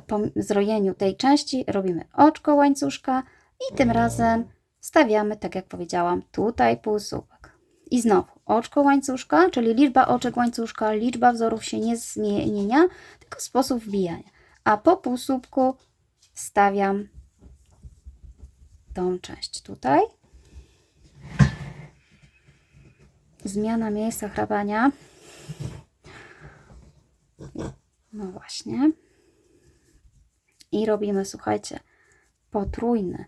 po zrojeniu tej części robimy oczko łańcuszka i tym razem stawiamy, tak jak powiedziałam, tutaj półsłupek. I znowu oczko łańcuszka, czyli liczba oczek łańcuszka, liczba wzorów się nie zmienia, tylko sposób wbijania. A po półsłupku stawiam tą część tutaj. Zmiana miejsca chrapania. No właśnie. I robimy, słuchajcie, potrójny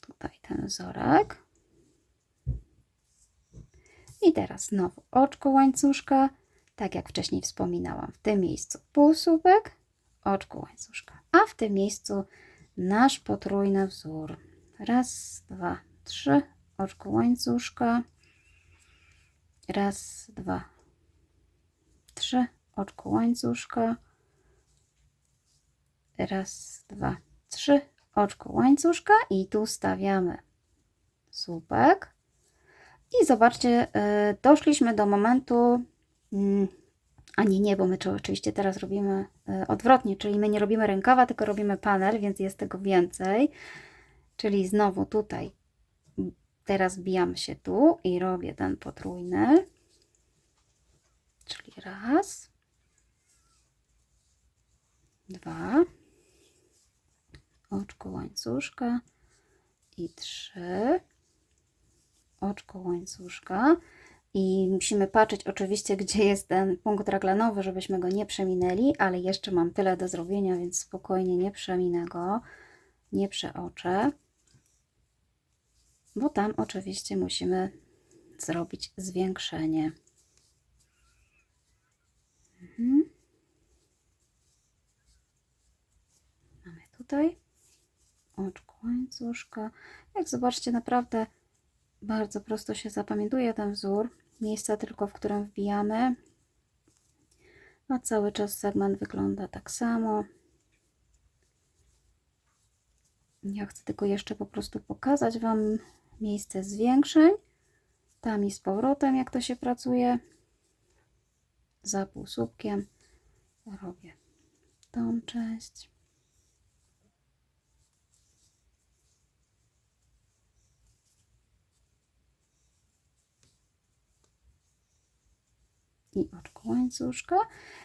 tutaj ten wzorek. I teraz znowu oczko łańcuszka, tak jak wcześniej wspominałam, w tym miejscu półsłupek, oczko łańcuszka, a w tym miejscu nasz potrójny wzór. Raz, dwa, trzy, oczko łańcuszka, raz, dwa, trzy, oczko łańcuszka, raz, dwa, trzy, oczko łańcuszka i tu stawiamy słupek. I zobaczcie, doszliśmy do momentu, a nie, bo my oczywiście teraz robimy odwrotnie, czyli my nie robimy rękawa, tylko robimy panel, więc jest tego więcej. Czyli znowu tutaj, teraz wbijam się tu i robię ten potrójny. Czyli raz, dwa, oczko łańcuszka i trzy, oczko łańcuszka. I musimy patrzeć oczywiście, gdzie jest ten punkt raglanowy, żebyśmy go nie przeminęli, ale jeszcze mam tyle do zrobienia, więc spokojnie nie przeminę go, nie przeoczę, bo tam oczywiście musimy zrobić zwiększenie. Mamy tutaj oczko łańcuszka. Jak zobaczcie, naprawdę bardzo prosto się zapamiętuje ten wzór. Miejsca tylko, w którym wbijamy, a cały czas segment wygląda tak samo. Ja chcę tylko jeszcze po prostu pokazać Wam miejsce zwiększeń. Tam i z powrotem, jak to się pracuje. Za półsłupkiem robię tą część. I oczko łańcuszka.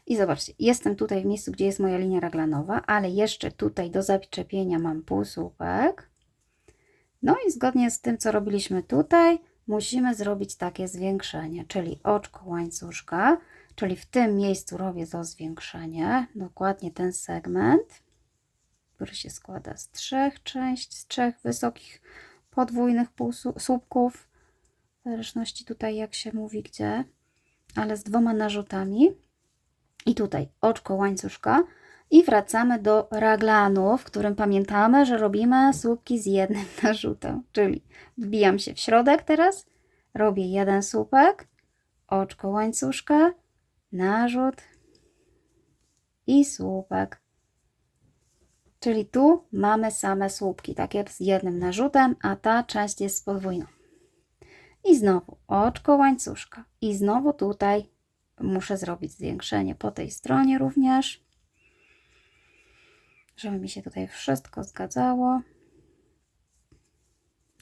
I zobaczcie, jestem tutaj w miejscu, gdzie jest moja linia raglanowa, ale jeszcze tutaj do zaczepienia mam półsłupek. No i zgodnie z tym, co robiliśmy tutaj, musimy zrobić takie zwiększenie, czyli oczko łańcuszka, czyli w tym miejscu robię to zwiększenie, dokładnie ten segment, który się składa z trzech części, z trzech wysokich podwójnych półsłupków, w zależności tutaj jak się mówi gdzie, ale z dwoma narzutami. I tutaj oczko łańcuszka i wracamy do raglanu, w którym pamiętamy, że robimy słupki z jednym narzutem, czyli wbijam się w środek teraz, robię jeden słupek, oczko łańcuszka, narzut i słupek. Czyli tu mamy same słupki, takie z jednym narzutem, a ta część jest podwójna. I znowu oczko łańcuszka i znowu tutaj muszę zrobić zwiększenie po tej stronie również, żeby mi się tutaj wszystko zgadzało.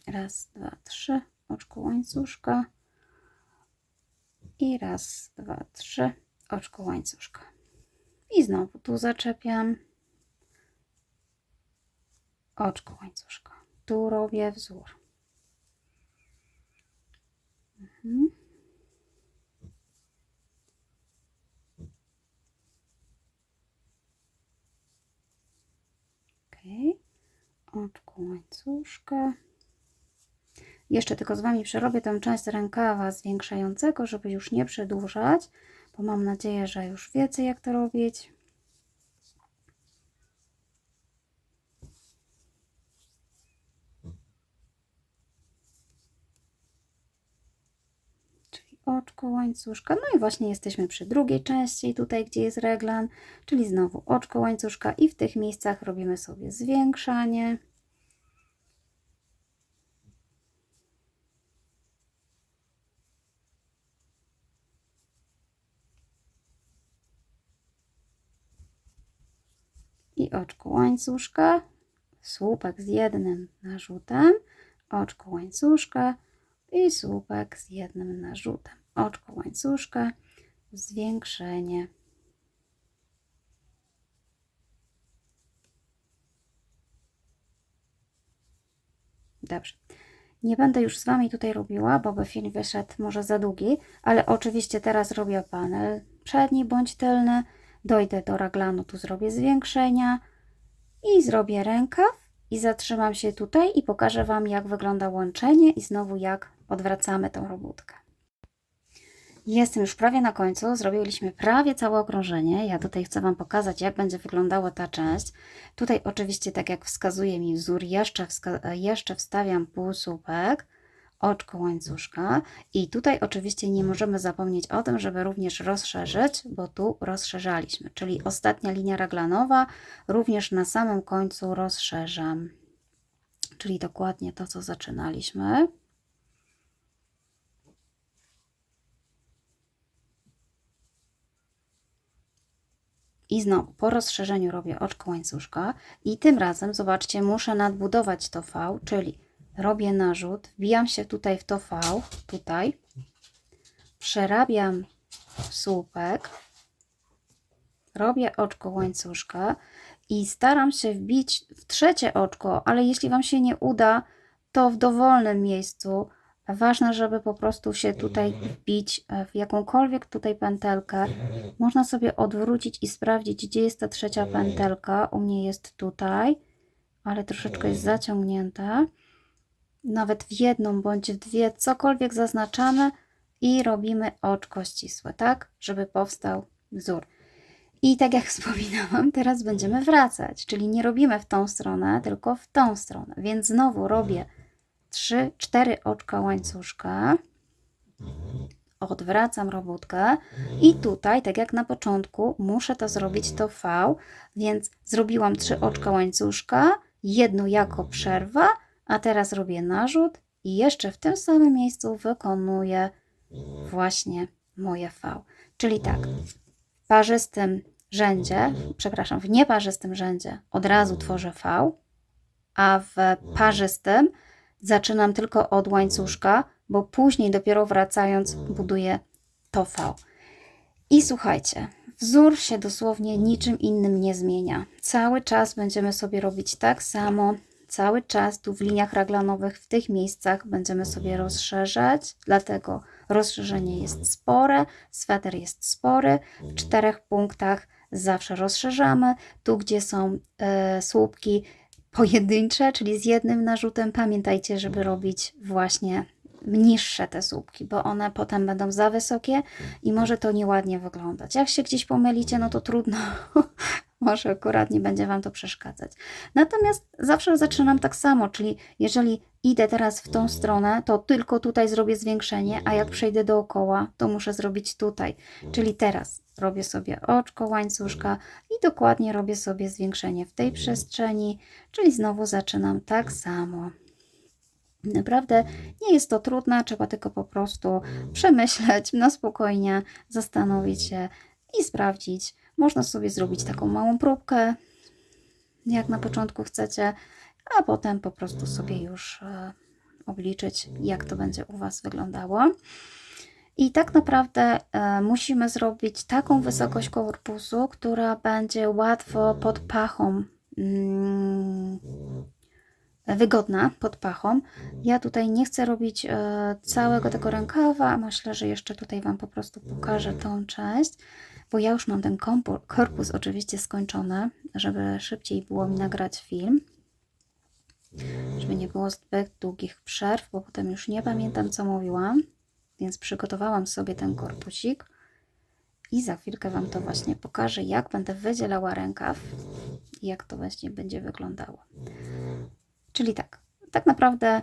Raz, dwa, trzy, oczko łańcuszka i raz, dwa, trzy, oczko łańcuszka. I znowu tu zaczepiam, oczko łańcuszka. Tu robię wzór. Oczko łańcuszka. Jeszcze tylko z Wami przerobię tę część rękawa zwiększającego, żeby już nie przedłużać, bo mam nadzieję, że już wiecie, jak to robić. Czyli oczko łańcuszka. No i właśnie jesteśmy przy drugiej części, tutaj gdzie jest reglan, czyli znowu oczko łańcuszka i w tych miejscach robimy sobie zwiększanie. I oczko łańcuszka, słupek z jednym narzutem, oczko łańcuszka i słupek z jednym narzutem, oczko łańcuszka, zwiększenie. Dobrze. Nie będę już z Wami tutaj robiła, bo by film wyszedł może za długi, ale oczywiście teraz robię panel przedni bądź tylny. Dojdę do raglanu, tu zrobię zwiększenia I zrobię rękaw i zatrzymam się tutaj i pokażę Wam, jak wygląda łączenie i znowu jak odwracamy tą robótkę. Jestem już prawie na końcu, zrobiliśmy prawie całe okrążenie. Ja tutaj chcę Wam pokazać, jak będzie wyglądała ta część. Tutaj oczywiście, tak jak wskazuje mi wzór, jeszcze wstawiam półsłupek, oczko łańcuszka i tutaj oczywiście nie możemy zapomnieć o tym, żeby również rozszerzyć, bo tu rozszerzaliśmy, czyli ostatnia linia raglanowa również na samym końcu rozszerzam, czyli dokładnie to, co zaczynaliśmy. I znowu po rozszerzeniu robię oczko łańcuszka i tym razem, zobaczcie, muszę nadbudować to V, czyli robię narzut, wbijam się tutaj w to V, tutaj, przerabiam słupek, robię oczko łańcuszka i staram się wbić w trzecie oczko, ale jeśli Wam się nie uda, to w dowolnym miejscu. Ważne, żeby po prostu się tutaj wbić w jakąkolwiek tutaj pętelkę. Można sobie odwrócić i sprawdzić, gdzie jest ta trzecia pętelka. U mnie jest tutaj, ale troszeczkę jest zaciągnięta. Nawet w jedną bądź w dwie, cokolwiek zaznaczamy i robimy oczko ścisłe, tak? Żeby powstał wzór. I tak jak wspominałam, teraz będziemy wracać, czyli nie robimy w tą stronę, tylko w tą stronę. Więc znowu robię 3-4 oczka łańcuszka, odwracam robótkę i tutaj, tak jak na początku, muszę to zrobić to V, więc zrobiłam 3 oczka łańcuszka, jedno jako przerwa, a teraz robię narzut i jeszcze w tym samym miejscu wykonuję właśnie moje V. Czyli tak, w parzystym rzędzie, przepraszam, w nieparzystym rzędzie od razu tworzę V, a w parzystym zaczynam tylko od łańcuszka, bo później dopiero wracając buduję to V. I słuchajcie, wzór się dosłownie niczym innym nie zmienia. Cały czas będziemy sobie robić tak samo, cały czas tu w liniach raglanowych, w tych miejscach będziemy sobie rozszerzać, dlatego rozszerzenie jest spore, sweter jest spory, w 4 punktach zawsze rozszerzamy, tu gdzie są słupki pojedyncze, czyli z jednym narzutem, pamiętajcie, żeby robić właśnie niższe te słupki, bo one potem będą za wysokie i może to nieładnie wyglądać. Jak się gdzieś pomylicie, no to trudno, może akurat nie będzie Wam to przeszkadzać. Natomiast zawsze zaczynam tak samo, czyli jeżeli idę teraz w tą stronę, to tylko tutaj zrobię zwiększenie, a jak przejdę dookoła, to muszę zrobić tutaj. Czyli teraz robię sobie oczko łańcuszka i dokładnie robię sobie zwiększenie w tej przestrzeni, czyli znowu zaczynam tak samo. Naprawdę nie jest to trudne, trzeba tylko po prostu przemyśleć na spokojnie, zastanowić się i sprawdzić. Można sobie zrobić taką małą próbkę, jak na początku chcecie, a potem po prostu sobie już obliczyć, jak to będzie u Was wyglądało. I tak naprawdę musimy zrobić taką wysokość korpusu, która będzie łatwo pod pachą, wygodna pod pachą. Ja tutaj nie chcę robić całego tego rękawa, myślę, że jeszcze tutaj Wam po prostu pokażę tą część, bo ja już mam ten korpus oczywiście skończony, żeby szybciej było mi nagrać film, żeby nie było zbyt długich przerw, bo potem już nie pamiętam, co mówiłam, więc przygotowałam sobie ten korpusik i za chwilkę Wam to właśnie pokażę, jak będę wydzielała rękaw i jak to właśnie będzie wyglądało. Czyli tak naprawdę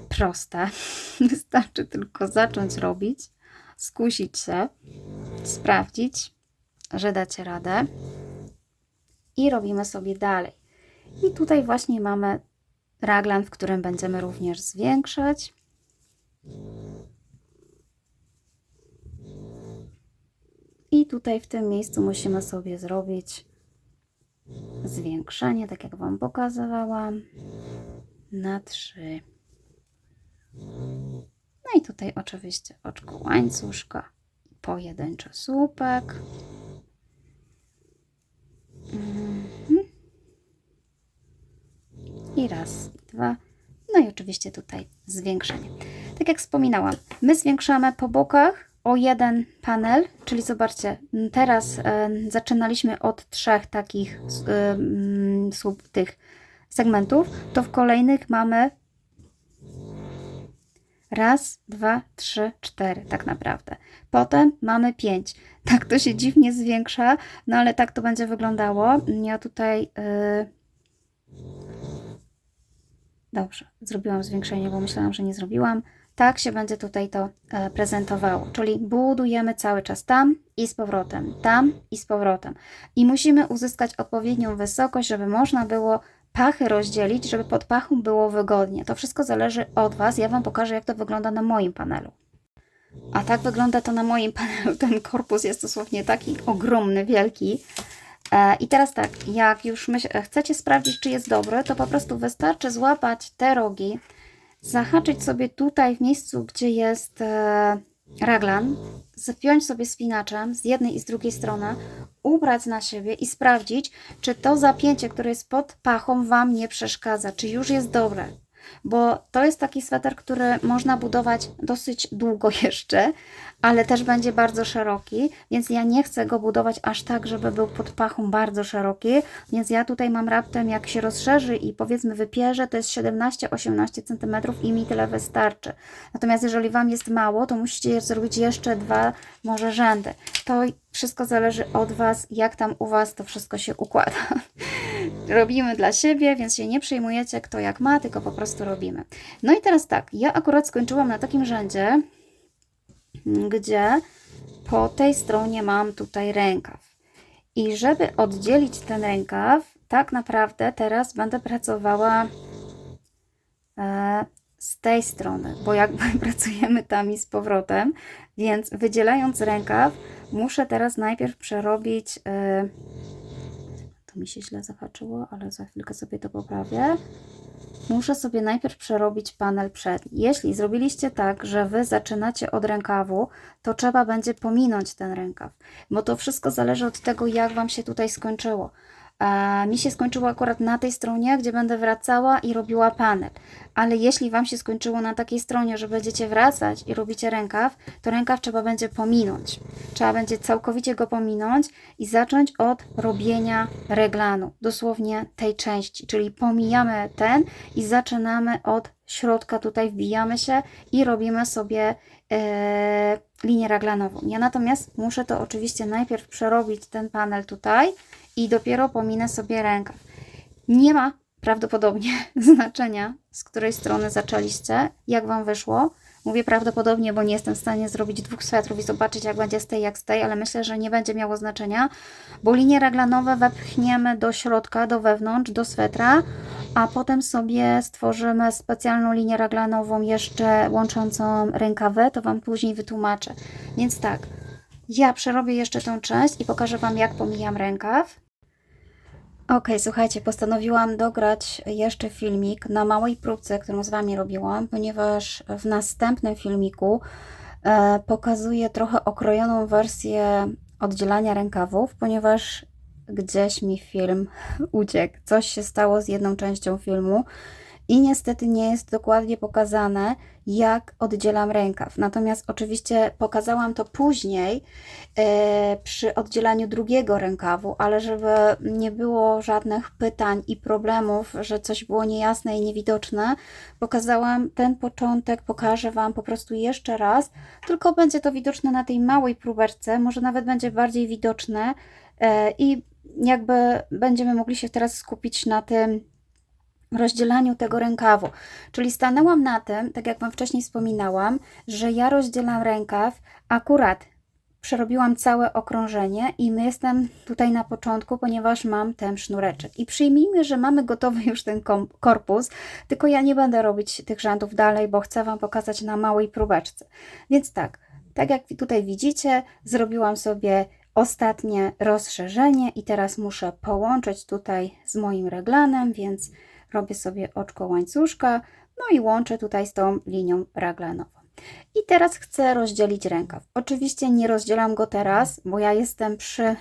proste. Wystarczy tylko zacząć robić, skusić się, sprawdzić, że dacie radę i robimy sobie dalej. I tutaj właśnie mamy raglan, w którym będziemy również zwiększać. I tutaj w tym miejscu musimy sobie zrobić zwiększenie, tak jak Wam pokazywałam, na 3. No i tutaj oczywiście oczko łańcuszka, pojedynczy słupek. I raz, i dwa. No i oczywiście tutaj zwiększenie. Tak jak wspominałam, my zwiększamy po bokach o jeden panel, czyli zobaczcie, teraz zaczynaliśmy od 3 takich tych segmentów, to w kolejnych mamy 1, 2, 3, 4 tak naprawdę. Potem mamy 5. Tak to się dziwnie zwiększa, no ale tak to będzie wyglądało. Ja tutaj... Dobrze, zrobiłam zwiększenie, bo myślałam, że nie zrobiłam. Tak się będzie tutaj to prezentowało, czyli budujemy cały czas tam i z powrotem, tam i z powrotem. I musimy uzyskać odpowiednią wysokość, żeby można było pachy rozdzielić, żeby pod pachą było wygodnie. To wszystko zależy od Was. Ja Wam pokażę, jak to wygląda na moim panelu. A tak wygląda to na moim panelu. Ten korpus jest dosłownie taki ogromny, wielki. I teraz tak, jak już chcecie sprawdzić, czy jest dobry, to po prostu wystarczy złapać te rogi, zahaczyć sobie tutaj w miejscu, gdzie jest raglan, zapiąć sobie spinaczem z jednej i z drugiej strony, ubrać na siebie i sprawdzić, czy to zapięcie, które jest pod pachą, Wam nie przeszkadza, czy już jest dobre. Bo to jest taki sweter, który można budować dosyć długo jeszcze, ale też będzie bardzo szeroki, więc ja nie chcę go budować aż tak, żeby był pod pachą bardzo szeroki, więc ja tutaj mam raptem, jak się rozszerzy i powiedzmy wypierze, to jest 17-18 cm i mi tyle wystarczy. Natomiast jeżeli Wam jest mało, to musicie zrobić jeszcze 2 może rzędy. To wszystko zależy od Was, jak tam u Was to wszystko się układa. Robimy dla siebie, więc się nie przejmujecie kto jak ma, tylko po prostu robimy. No i teraz tak, ja akurat skończyłam na takim rzędzie, gdzie po tej stronie mam tutaj rękaw. I żeby oddzielić ten rękaw, tak naprawdę teraz będę pracowała z tej strony, bo jakby pracujemy tam i z powrotem, więc wydzielając rękaw, muszę teraz najpierw przerobić... To mi się źle zahaczyło, ale za chwilkę sobie to poprawię. Muszę sobie najpierw przerobić panel przedni. Jeśli zrobiliście tak, że Wy zaczynacie od rękawu, to trzeba będzie pominąć ten rękaw, bo to wszystko zależy od tego, jak Wam się tutaj skończyło. Mi się skończyło akurat na tej stronie, gdzie będę wracała i robiła panel. Ale jeśli Wam się skończyło na takiej stronie, że będziecie wracać i robicie rękaw, to rękaw trzeba będzie pominąć. Trzeba będzie całkowicie go pominąć i zacząć od robienia reglanu. Dosłownie tej części, czyli pomijamy ten i zaczynamy od środka, tutaj wbijamy się i robimy sobie linię raglanową. Ja natomiast muszę to oczywiście najpierw przerobić ten panel tutaj i dopiero pominę sobie rękaw. Nie ma prawdopodobnie znaczenia, z której strony zaczęliście, jak Wam wyszło. Mówię prawdopodobnie, bo nie jestem w stanie zrobić 2 swetrów i zobaczyć, jak będzie z tej, jak z tej, ale myślę, że nie będzie miało znaczenia, bo linie raglanowe wepchniemy do środka, do wewnątrz, do swetra, a potem sobie stworzymy specjalną linię raglanową jeszcze łączącą rękawy, to Wam później wytłumaczę. Więc tak, ja przerobię jeszcze tą część i pokażę Wam, jak pomijam rękaw. Ok, słuchajcie, postanowiłam dograć jeszcze filmik na małej próbce, którą z Wami robiłam, ponieważ w następnym filmiku pokazuję trochę okrojoną wersję oddzielania rękawów, ponieważ gdzieś mi film uciekł. Coś się stało z jedną częścią filmu i niestety nie jest dokładnie pokazane, jak oddzielam rękaw. Natomiast oczywiście pokazałam to później przy oddzielaniu drugiego rękawu, ale żeby nie było żadnych pytań i problemów, że coś było niejasne i niewidoczne, pokazałam ten początek, pokażę Wam po prostu jeszcze raz, tylko będzie to widoczne na tej małej próbeczce, może nawet będzie bardziej widoczne i jakby będziemy mogli się teraz skupić na tym rozdzielaniu tego rękawu. Czyli stanęłam na tym, tak jak Wam wcześniej wspominałam, że ja rozdzielam rękaw, akurat przerobiłam całe okrążenie i my jestem tutaj na początku, ponieważ mam ten sznureczek. I przyjmijmy, że mamy gotowy już ten korpus, tylko ja nie będę robić tych rzędów dalej, bo chcę Wam pokazać na małej próbeczce. Więc tak jak tutaj widzicie, zrobiłam sobie ostatnie rozszerzenie i teraz muszę połączyć tutaj z moim reglanem, więc robię sobie oczko łańcuszka, no i łączę tutaj z tą linią raglanową. I teraz chcę rozdzielić rękaw. Oczywiście nie rozdzielam go teraz, bo ja jestem przy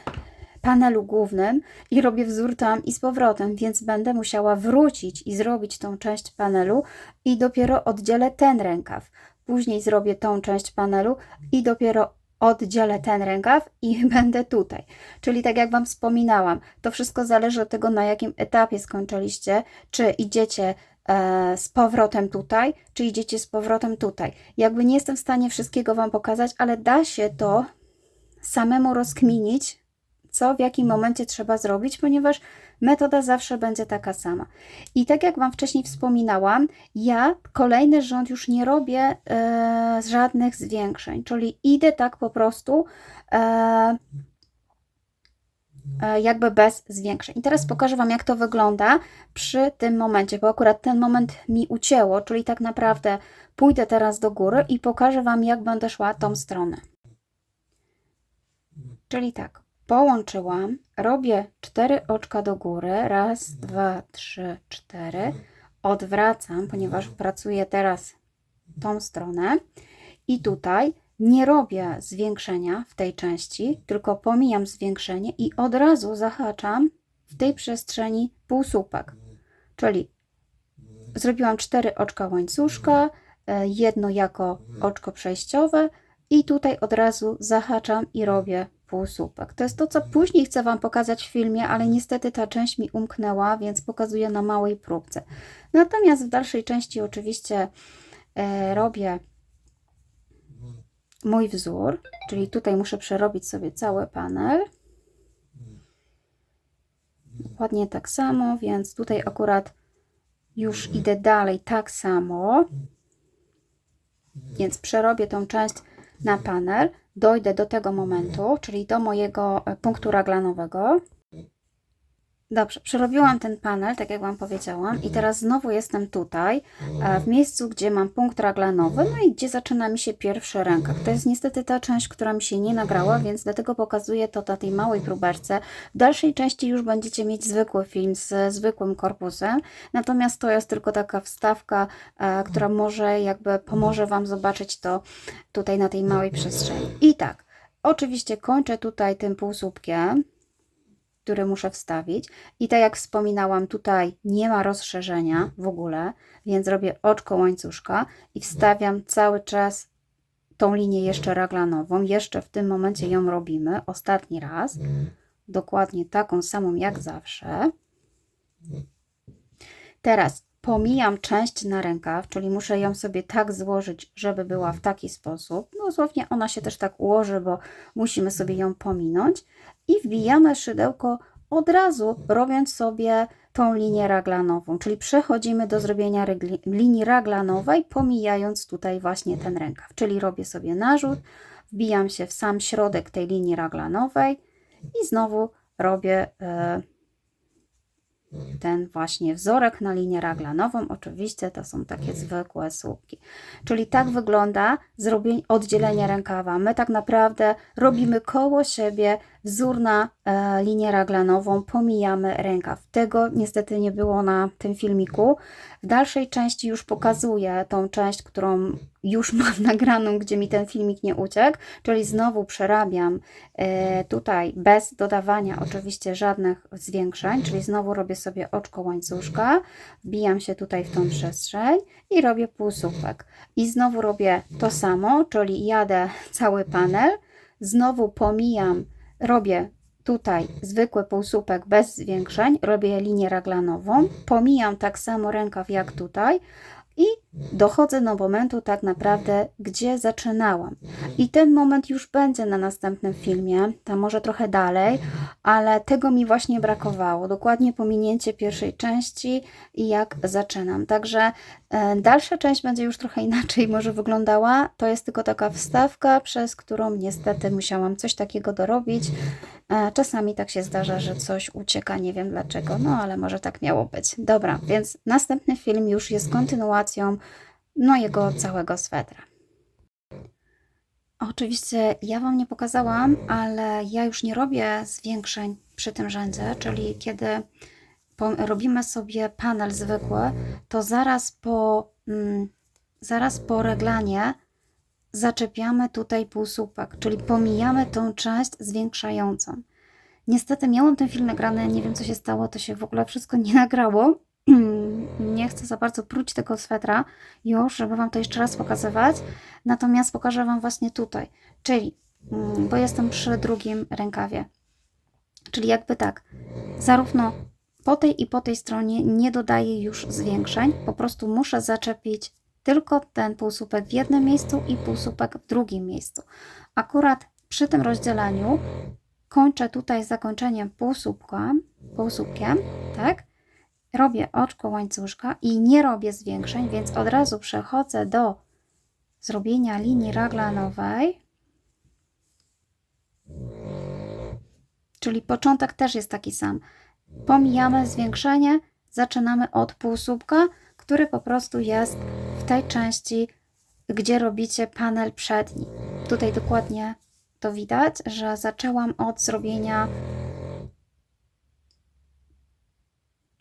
panelu głównym i robię wzór tam i z powrotem, więc będę musiała wrócić i zrobić tą część panelu i dopiero oddzielę ten rękaw. Później zrobię tą część panelu i dopiero oddzielę ten rękaw i będę tutaj. Czyli tak jak Wam wspominałam, to wszystko zależy od tego, na jakim etapie skończyliście, czy idziecie z powrotem tutaj, czy idziecie z powrotem tutaj. Jakby nie jestem w stanie wszystkiego Wam pokazać, ale da się to samemu rozkminić, co w jakim momencie trzeba zrobić, ponieważ metoda zawsze będzie taka sama. I tak jak Wam wcześniej wspominałam, ja kolejny rząd już nie robię żadnych zwiększeń, czyli idę tak po prostu jakby bez zwiększeń. I teraz pokażę Wam, jak to wygląda przy tym momencie, bo akurat ten moment mi ucięło, czyli tak naprawdę pójdę teraz do góry i pokażę Wam, jak będę szła tą stronę. Czyli tak, połączyłam, robię 4 oczka do góry, raz, 2, 3, 4, odwracam, ponieważ pracuję teraz tą stronę i tutaj nie robię zwiększenia w tej części, tylko pomijam zwiększenie i od razu zahaczam w tej przestrzeni półsłupek, czyli zrobiłam 4 oczka łańcuszka, jedno jako oczko przejściowe i tutaj od razu zahaczam i robię półsłupek. To jest to, co później chcę Wam pokazać w filmie, ale niestety ta część mi umknęła, więc pokazuję na małej próbce. Natomiast w dalszej części oczywiście robię mój wzór, czyli tutaj muszę przerobić sobie cały panel. Dokładnie tak samo, więc tutaj akurat już idę dalej tak samo. Więc przerobię tą część na panel, dojdę do tego momentu, czyli do mojego punktu raglanowego. Dobrze, przerobiłam ten panel, tak jak Wam powiedziałam, i teraz znowu jestem tutaj, w miejscu, gdzie mam punkt raglanowy, no i gdzie zaczyna mi się pierwszy rękaw. To jest niestety ta część, która mi się nie nagrała, więc dlatego pokazuję to na tej małej próbeczce. W dalszej części już będziecie mieć zwykły film z zwykłym korpusem, natomiast to jest tylko taka wstawka, która może jakby pomoże Wam zobaczyć to tutaj na tej małej przestrzeni. I tak, oczywiście kończę tutaj tym półsłupkiem, który muszę wstawić. I tak jak wspominałam, tutaj nie ma rozszerzenia w ogóle, więc robię oczko łańcuszka i wstawiam cały czas tą linię jeszcze raglanową. Jeszcze w tym momencie ją robimy ostatni raz. Dokładnie taką samą jak zawsze. Teraz pomijam część na rękaw, czyli muszę ją sobie tak złożyć, żeby była w taki sposób. No dosłownie ona się też tak ułoży, bo musimy sobie ją pominąć. I wbijamy szydełko od razu, robiąc sobie tą linię raglanową, czyli przechodzimy do zrobienia linii raglanowej, pomijając tutaj właśnie ten rękaw. Czyli robię sobie narzut, wbijam się w sam środek tej linii raglanowej i znowu robię ten właśnie wzorek na linię raglanową. Oczywiście to są takie zwykłe słupki. Czyli tak wygląda oddzielenie rękawa. My tak naprawdę robimy koło siebie wzór na linię raglanową, pomijamy rękaw. Tego niestety nie było na tym filmiku. W dalszej części już pokazuję tą część, którą już mam nagraną, gdzie mi ten filmik nie uciekł, czyli znowu przerabiam tutaj bez dodawania oczywiście żadnych zwiększeń, czyli znowu robię sobie oczko łańcuszka, wbijam się tutaj w tą przestrzeń i robię półsłupek. I znowu robię to samo, czyli jadę cały panel, znowu pomijam, robię tutaj zwykły półsłupek bez zwiększeń, robię linię raglanową, pomijam tak samo rękaw jak tutaj i dochodzę do momentu tak naprawdę, gdzie zaczynałam. I ten moment już będzie na następnym filmie, tam może trochę dalej, ale tego mi właśnie brakowało. Dokładnie pominięcie pierwszej części i jak zaczynam. Także dalsza część będzie już trochę inaczej może wyglądała. To jest tylko taka wstawka, przez którą niestety musiałam coś takiego dorobić. Czasami tak się zdarza, że coś ucieka, nie wiem dlaczego, no ale może tak miało być. Dobra, więc następny film już jest kontynuacją mojego całego swetra. Oczywiście ja Wam nie pokazałam, ale ja już nie robię zwiększeń przy tym rzędzie, czyli kiedy robimy sobie panel zwykły, to zaraz po reglanie zaczepiamy tutaj półsłupek, czyli pomijamy tą część zwiększającą. Niestety miałam ten film nagrany, nie wiem co się stało, to się w ogóle wszystko nie nagrało. Nie chcę za bardzo pruć tego swetra już, żeby Wam to jeszcze raz pokazywać. Natomiast pokażę Wam właśnie tutaj. Czyli bo jestem przy drugim rękawie. Czyli jakby tak, zarówno po tej i po tej stronie nie dodaję już zwiększeń, po prostu muszę zaczepić tylko ten półsłupek w jednym miejscu i półsłupek w drugim miejscu. Akurat przy tym rozdzielaniu kończę tutaj zakończeniem półsłupkiem, tak? Robię oczko łańcuszka i nie robię zwiększeń, więc od razu przechodzę do zrobienia linii raglanowej. Czyli początek też jest taki sam. Pomijamy zwiększenie, zaczynamy od półsłupka, który po prostu jest w tej części, gdzie robicie panel przedni. Tutaj dokładnie to widać, że zaczęłam od zrobienia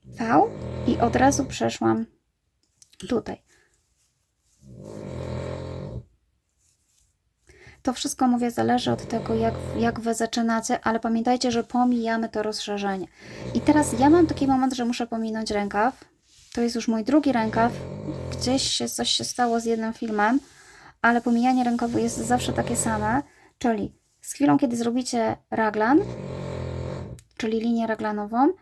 V i od razu przeszłam tutaj. To wszystko, mówię, zależy od tego, jak Wy zaczynacie, ale pamiętajcie, że pomijamy to rozszerzenie. I teraz ja mam taki moment, że muszę pominąć rękaw. To jest już mój drugi rękaw. Gdzieś coś się stało z jednym filmem, ale pomijanie rękawu jest zawsze takie same, czyli z chwilą, kiedy zrobicie raglan, czyli linię raglanową,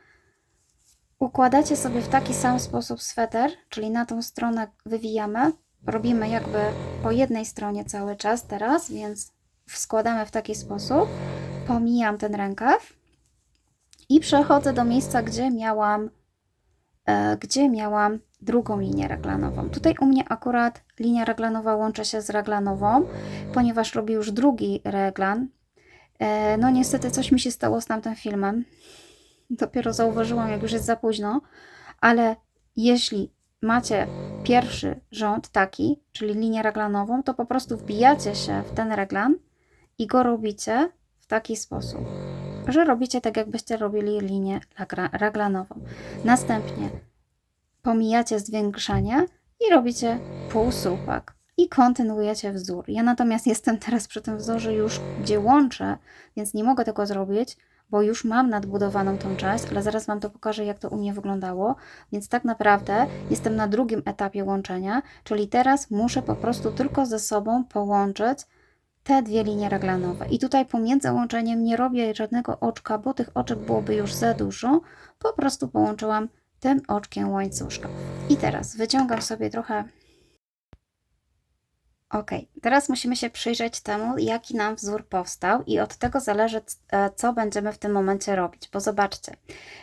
układacie sobie w taki sam sposób sweter, czyli na tą stronę wywijamy, robimy jakby po jednej stronie cały czas teraz, więc składamy w taki sposób, pomijam ten rękaw i przechodzę do miejsca, gdzie miałam drugą linię raglanową. Tutaj u mnie akurat linia raglanowa łączy się z raglanową, ponieważ robię już drugi raglan. No niestety coś mi się stało z tamtym filmem. Dopiero zauważyłam, jak już jest za późno, ale jeśli macie pierwszy rząd taki, czyli linię raglanową, to po prostu wbijacie się w ten raglan i go robicie w taki sposób, że robicie tak, jakbyście robili linię raglanową. Następnie pomijacie zwiększanie i robicie półsłupek i kontynuujecie wzór. Ja natomiast jestem teraz przy tym wzorze już, gdzie łączę, więc nie mogę tego zrobić, bo już mam nadbudowaną tą część, ale zaraz Wam to pokażę, jak to u mnie wyglądało. Więc tak naprawdę jestem na drugim etapie łączenia, czyli teraz muszę po prostu tylko ze sobą połączyć te dwie linie raglanowe. I tutaj pomiędzy łączeniem nie robię żadnego oczka, bo tych oczek byłoby już za dużo. Po prostu połączyłam tym oczkiem łańcuszka. I teraz wyciągam sobie trochę. Ok, teraz musimy się przyjrzeć temu, jaki nam wzór powstał i od tego zależy, co będziemy w tym momencie robić, bo zobaczcie,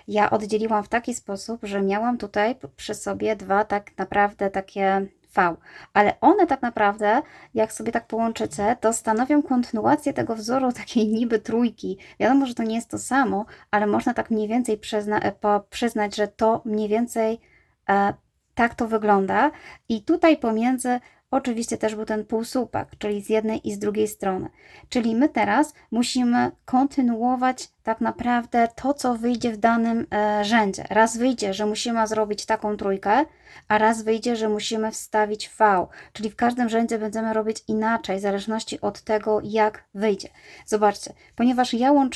ja oddzieliłam w taki sposób, że miałam tutaj przy sobie dwa tak naprawdę takie V, ale one tak naprawdę, jak sobie tak połączycie, to stanowią kontynuację tego wzoru takiej niby trójki. Wiadomo, że to nie jest to samo, ale można tak mniej więcej przyznać, że to mniej więcej tak to wygląda i tutaj pomiędzy oczywiście też był ten półsłupek, czyli z jednej i z drugiej strony. Czyli my teraz musimy kontynuować tak naprawdę to, co wyjdzie w danym rzędzie. Raz wyjdzie, że musimy zrobić taką trójkę, a raz wyjdzie, że musimy wstawić V. Czyli w każdym rzędzie będziemy robić inaczej, w zależności od tego, jak wyjdzie. Zobaczcie, ponieważ ja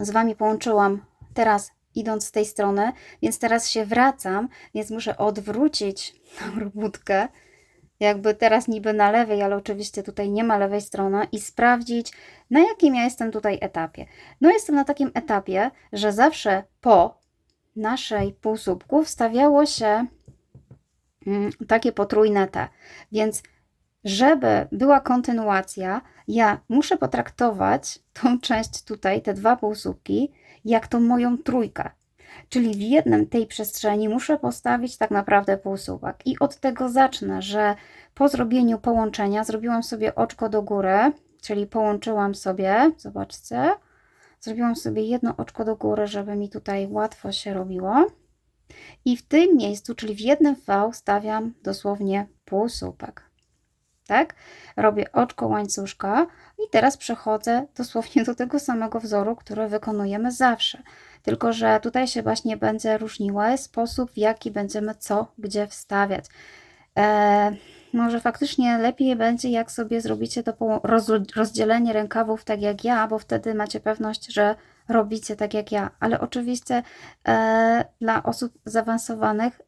z Wami połączyłam teraz idąc z tej strony, więc teraz się wracam, więc muszę odwrócić tą robótkę, jakby teraz niby na lewej, ale oczywiście tutaj nie ma lewej strony i sprawdzić, na jakim ja jestem tutaj etapie. No jestem na takim etapie, że zawsze po naszej półsłupku wstawiało się takie potrójne T, więc żeby była kontynuacja, ja muszę potraktować tą część tutaj, te dwa półsłupki, jak tą moją trójkę. Czyli w jednym tej przestrzeni muszę postawić tak naprawdę półsłupek. I od tego zacznę, że po zrobieniu połączenia zrobiłam sobie oczko do góry, czyli połączyłam sobie, zobaczcie, zrobiłam sobie jedno oczko do góry, żeby mi tutaj łatwo się robiło. I w tym miejscu, czyli w jednym V, stawiam dosłownie półsłupek. Tak? Robię oczko łańcuszka i teraz przechodzę dosłownie do tego samego wzoru, który wykonujemy zawsze. Tylko że tutaj się właśnie będzie różniły sposób, w jaki będziemy co gdzie wstawiać. Może faktycznie lepiej będzie, jak sobie zrobicie to rozdzielenie rękawów tak jak ja, bo wtedy macie pewność, że robicie tak jak ja, ale oczywiście dla osób zaawansowanych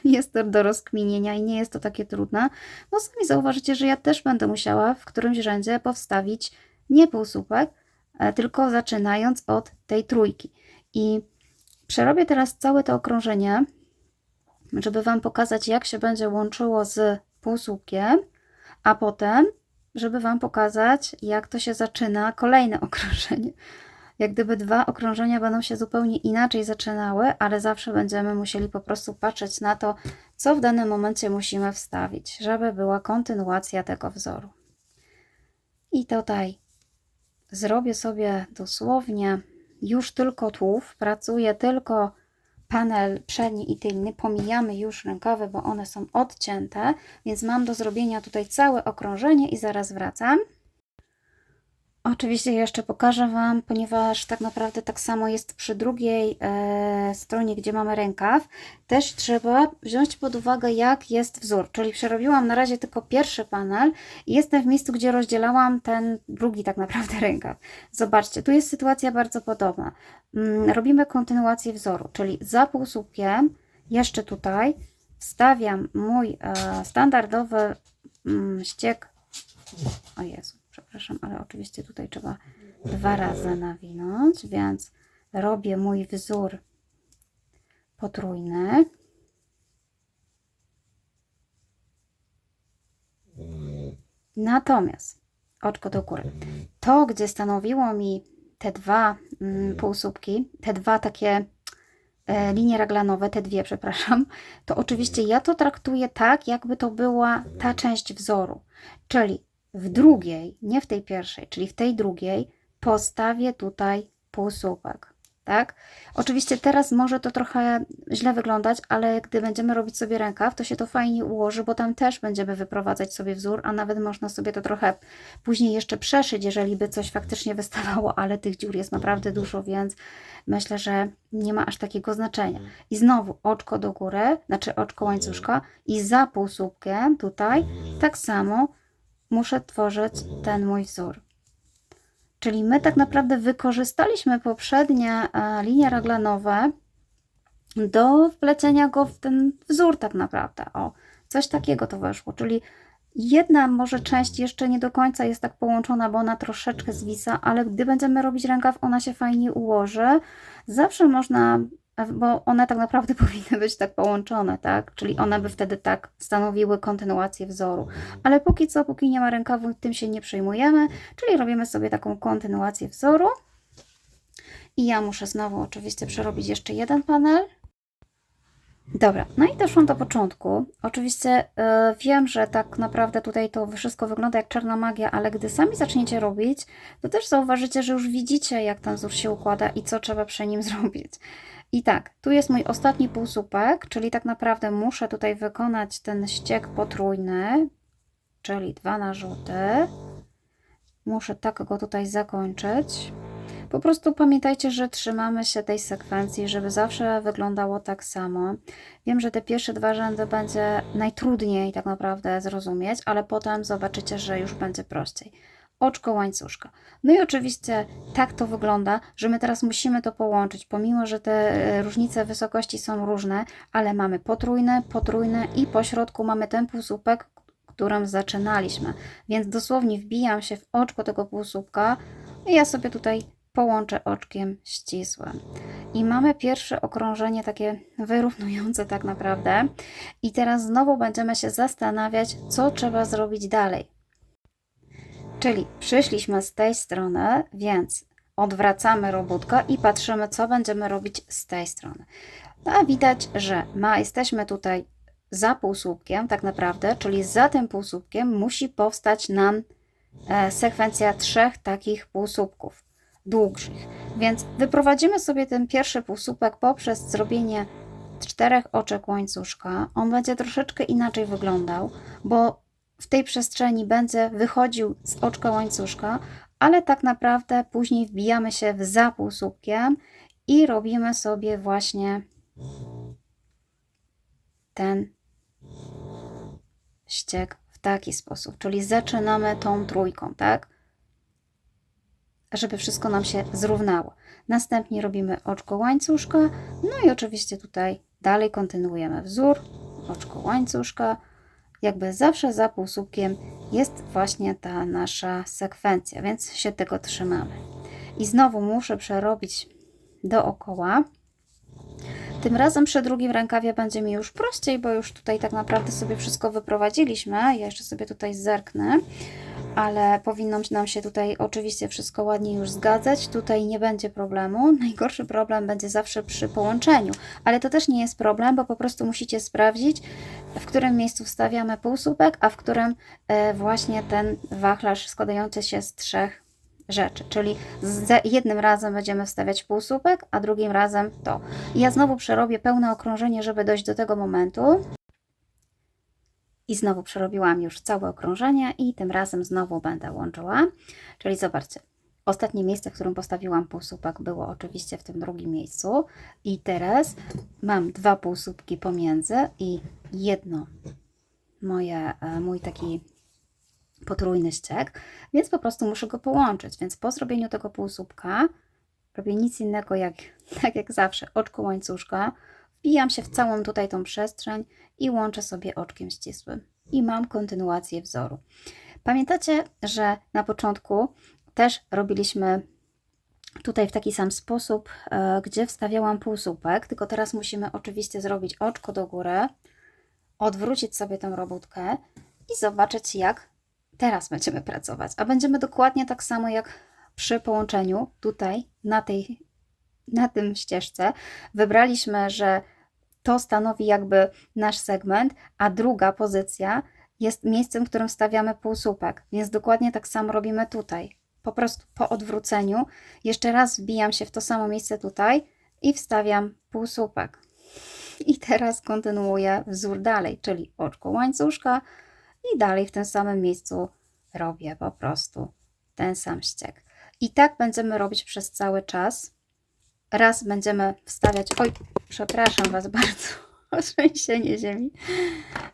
jest to do rozkminienia i nie jest to takie trudne, bo sami zauważycie, że ja też będę musiała w którymś rzędzie powstawić nie półsłupek, tylko zaczynając od tej trójki. I przerobię teraz całe to okrążenie, żeby Wam pokazać, jak się będzie łączyło z półsłupkiem, a potem, żeby Wam pokazać, jak to się zaczyna kolejne okrążenie. Jak gdyby dwa okrążenia będą się zupełnie inaczej zaczynały, ale zawsze będziemy musieli po prostu patrzeć na to, co w danym momencie musimy wstawić, żeby była kontynuacja tego wzoru. I tutaj zrobię sobie dosłownie już tylko tułów, pracuję tylko panel przedni i tylny, pomijamy już rękawy, bo one są odcięte, więc mam do zrobienia tutaj całe okrążenie i zaraz wracam. Oczywiście jeszcze pokażę Wam, ponieważ tak naprawdę tak samo jest przy drugiej stronie, gdzie mamy rękaw. Też trzeba wziąć pod uwagę, jak jest wzór. Czyli przerobiłam na razie tylko pierwszy panel i jestem w miejscu, gdzie rozdzielałam ten drugi tak naprawdę rękaw. Zobaczcie, tu jest sytuacja bardzo podobna. Robimy kontynuację wzoru, czyli za półsłupkiem jeszcze tutaj wstawiam mój standardowy ściek. O Jezu. Przepraszam, ale oczywiście tutaj trzeba dwa razy nawinąć, więc robię mój wzór potrójny. Natomiast oczko do góry. To, gdzie stanowiło mi te dwa półsłupki, te dwa takie linie raglanowe, te dwie, przepraszam, to oczywiście ja to traktuję tak, jakby to była ta część wzoru, czyli w drugiej, nie w tej pierwszej, czyli w tej drugiej postawię tutaj półsłupek, tak? Oczywiście teraz może to trochę źle wyglądać, ale gdy będziemy robić sobie rękaw, to się to fajnie ułoży, bo tam też będziemy wyprowadzać sobie wzór, a nawet można sobie to trochę później jeszcze przeszyć, jeżeli by coś faktycznie wystawało, ale tych dziur jest naprawdę dużo, więc myślę, że nie ma aż takiego znaczenia. I znowu oczko do góry, znaczy oczko łańcuszka i za półsłupkiem tutaj tak samo muszę tworzyć ten mój wzór. Czyli my tak naprawdę wykorzystaliśmy poprzednie linie raglanowe do wplecienia go w ten wzór tak naprawdę. O, coś takiego to weszło, czyli jedna może część jeszcze nie do końca jest tak połączona, bo ona troszeczkę zwisa, ale gdy będziemy robić rękaw, ona się fajnie ułoży. Zawsze można, bo one tak naprawdę powinny być tak połączone, tak? Czyli one by wtedy tak stanowiły kontynuację wzoru. Ale póki co, póki nie ma rękawu, tym się nie przejmujemy, czyli robimy sobie taką kontynuację wzoru. I ja muszę znowu oczywiście przerobić jeszcze jeden panel. Dobra, no i doszłam do początku. Oczywiście wiem, że tak naprawdę tutaj to wszystko wygląda jak czarna magia, ale gdy sami zaczniecie robić, to też zauważycie, że już widzicie, jak ten wzór się układa i co trzeba przy nim zrobić. I tak, tu jest mój ostatni półsłupek, czyli tak naprawdę muszę tutaj wykonać ten ściek potrójny, czyli 2 narzuty. Muszę tak go tutaj zakończyć. Po prostu pamiętajcie, że trzymamy się tej sekwencji, żeby zawsze wyglądało tak samo. Wiem, że te pierwsze 2 rzędy będzie najtrudniej tak naprawdę zrozumieć, ale potem zobaczycie, że już będzie prościej. Oczko łańcuszka. No i oczywiście tak to wygląda, że my teraz musimy to połączyć, pomimo że te różnice wysokości są różne, ale mamy potrójne i po środku mamy ten półsłupek, którym zaczynaliśmy. Więc dosłownie wbijam się w oczko tego półsłupka i ja sobie tutaj połączę oczkiem ścisłym. I mamy pierwsze okrążenie takie wyrównujące tak naprawdę. I teraz znowu będziemy się zastanawiać, co trzeba zrobić dalej. Czyli przyszliśmy z tej strony, więc odwracamy robótkę i patrzymy, co będziemy robić z tej strony. A widać, że jesteśmy tutaj za półsłupkiem tak naprawdę, czyli za tym półsłupkiem musi powstać nam sekwencja 3 takich półsłupków dłuższych. Więc wyprowadzimy sobie ten pierwszy półsłupek poprzez zrobienie 4 oczek łańcuszka. On będzie troszeczkę inaczej wyglądał, bo w tej przestrzeni będzie wychodził z oczka łańcuszka, ale tak naprawdę później wbijamy się w za półsłupkiem i robimy sobie właśnie ten ściek w taki sposób, czyli zaczynamy tą trójką, tak? żeby wszystko nam się zrównało. Następnie robimy oczko łańcuszka, no i oczywiście tutaj dalej kontynuujemy wzór, oczko łańcuszka. Jakby zawsze za półsłupkiem jest właśnie ta nasza sekwencja, więc się tego trzymamy. I znowu muszę przerobić dookoła. Tym razem przy drugim rękawie będzie mi już prościej, bo już tutaj tak naprawdę sobie wszystko wyprowadziliśmy. Ja jeszcze sobie tutaj zerknę, ale powinno nam się tutaj oczywiście wszystko ładnie już zgadzać. Tutaj nie będzie problemu. Najgorszy problem będzie zawsze przy połączeniu, ale to też nie jest problem, bo po prostu musicie sprawdzić, w którym miejscu wstawiamy półsłupek, a w którym właśnie ten wachlarz składający się z 3 rzeczy, czyli jednym razem będziemy wstawiać półsłupek, a drugim razem to. I ja znowu przerobię pełne okrążenie, żeby dojść do tego momentu. I znowu przerobiłam już całe okrążenie i tym razem znowu będę łączyła. Czyli zobaczcie, ostatnie miejsce, w którym postawiłam półsłupek, było oczywiście w tym drugim miejscu. I teraz mam 2 półsłupki pomiędzy i jedno mój taki potrójny ściek, więc po prostu muszę go połączyć. Więc po zrobieniu tego półsłupka robię nic innego tak jak zawsze, oczko łańcuszka, wbijam się w całą tutaj tą przestrzeń i łączę sobie oczkiem ścisłym. I mam kontynuację wzoru. Pamiętacie, że na początku też robiliśmy tutaj w taki sam sposób, gdzie wstawiałam półsłupek, tylko teraz musimy oczywiście zrobić oczko do góry, odwrócić sobie tę robótkę i zobaczyć, jak teraz będziemy pracować. A będziemy dokładnie tak samo jak przy połączeniu tutaj na tym ścieżce. Wybraliśmy, że to stanowi jakby nasz segment, a druga pozycja jest miejscem, w którym wstawiamy półsłupek. Więc dokładnie tak samo robimy tutaj. Po prostu po odwróceniu jeszcze raz wbijam się w to samo miejsce tutaj i wstawiam półsłupek. I teraz kontynuuję wzór dalej, czyli oczko łańcuszka i dalej w tym samym miejscu robię po prostu ten sam ściek. I tak będziemy robić przez cały czas. Raz będziemy wstawiać, oj, przepraszam Was bardzo, o trzęsienie ziemi.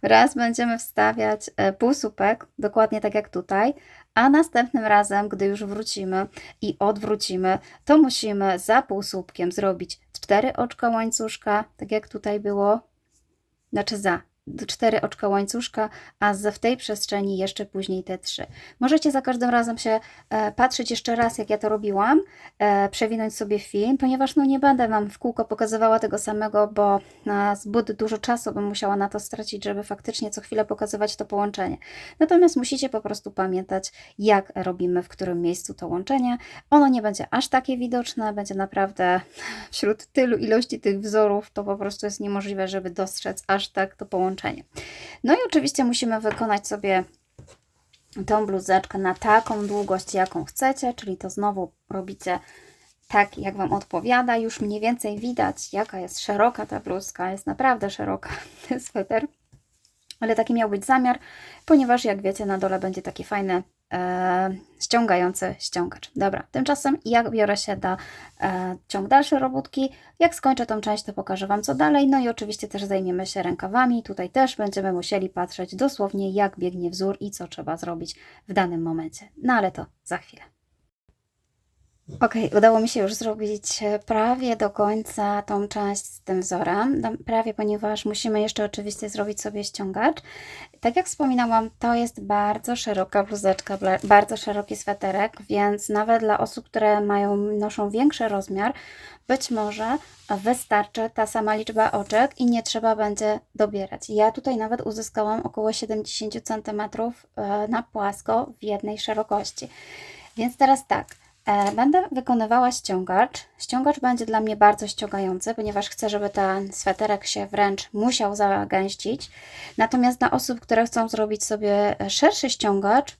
Raz będziemy wstawiać półsłupek, dokładnie tak jak tutaj, a następnym razem, gdy już wrócimy i odwrócimy, to musimy za półsłupkiem zrobić 4 oczka łańcuszka, tak jak tutaj było, znaczy 4 oczka łańcuszka, a w tej przestrzeni jeszcze później te 3. Możecie za każdym razem się patrzeć jeszcze raz, jak ja to robiłam, przewinąć sobie film, ponieważ no nie będę Wam w kółko pokazywała tego samego, bo zbyt dużo czasu bym musiała na to stracić, żeby faktycznie co chwilę pokazywać to połączenie. Natomiast musicie po prostu pamiętać, jak robimy w którym miejscu to łączenie. Ono nie będzie aż takie widoczne, będzie naprawdę wśród tylu ilości tych wzorów, to po prostu jest niemożliwe, żeby dostrzec aż tak to połączenie. No i oczywiście musimy wykonać sobie tą bluzeczkę na taką długość, jaką chcecie, czyli to znowu robicie tak, jak Wam odpowiada. Już mniej więcej widać, jaka jest szeroka ta bluzka. Jest naprawdę szeroka ten sweter, ale taki miał być zamiar, ponieważ jak wiecie, na dole będzie taki fajny ściągający ściągacz. Dobra, tymczasem ja biorę się do ciąg dalszy robótki. Jak skończę tą część, to pokażę Wam co dalej. No i oczywiście też zajmiemy się rękawami. Tutaj też będziemy musieli patrzeć dosłownie, jak biegnie wzór i co trzeba zrobić w danym momencie. No ale to za chwilę. Ok, udało mi się już zrobić prawie do końca tą część z tym wzorem. Prawie, ponieważ musimy jeszcze oczywiście zrobić sobie ściągacz. Tak jak wspominałam, to jest bardzo szeroka bluzeczka, bardzo szeroki sweterek, więc nawet dla osób, które noszą większy rozmiar, być może wystarczy ta sama liczba oczek i nie trzeba będzie dobierać. Ja tutaj nawet uzyskałam około 70 cm na płasko w jednej szerokości. Więc teraz tak. Będę wykonywała ściągacz. Ściągacz będzie dla mnie bardzo ściągający, ponieważ chcę, żeby ten sweterek się wręcz musiał zagęścić. Natomiast dla osób, które chcą zrobić sobie szerszy ściągacz,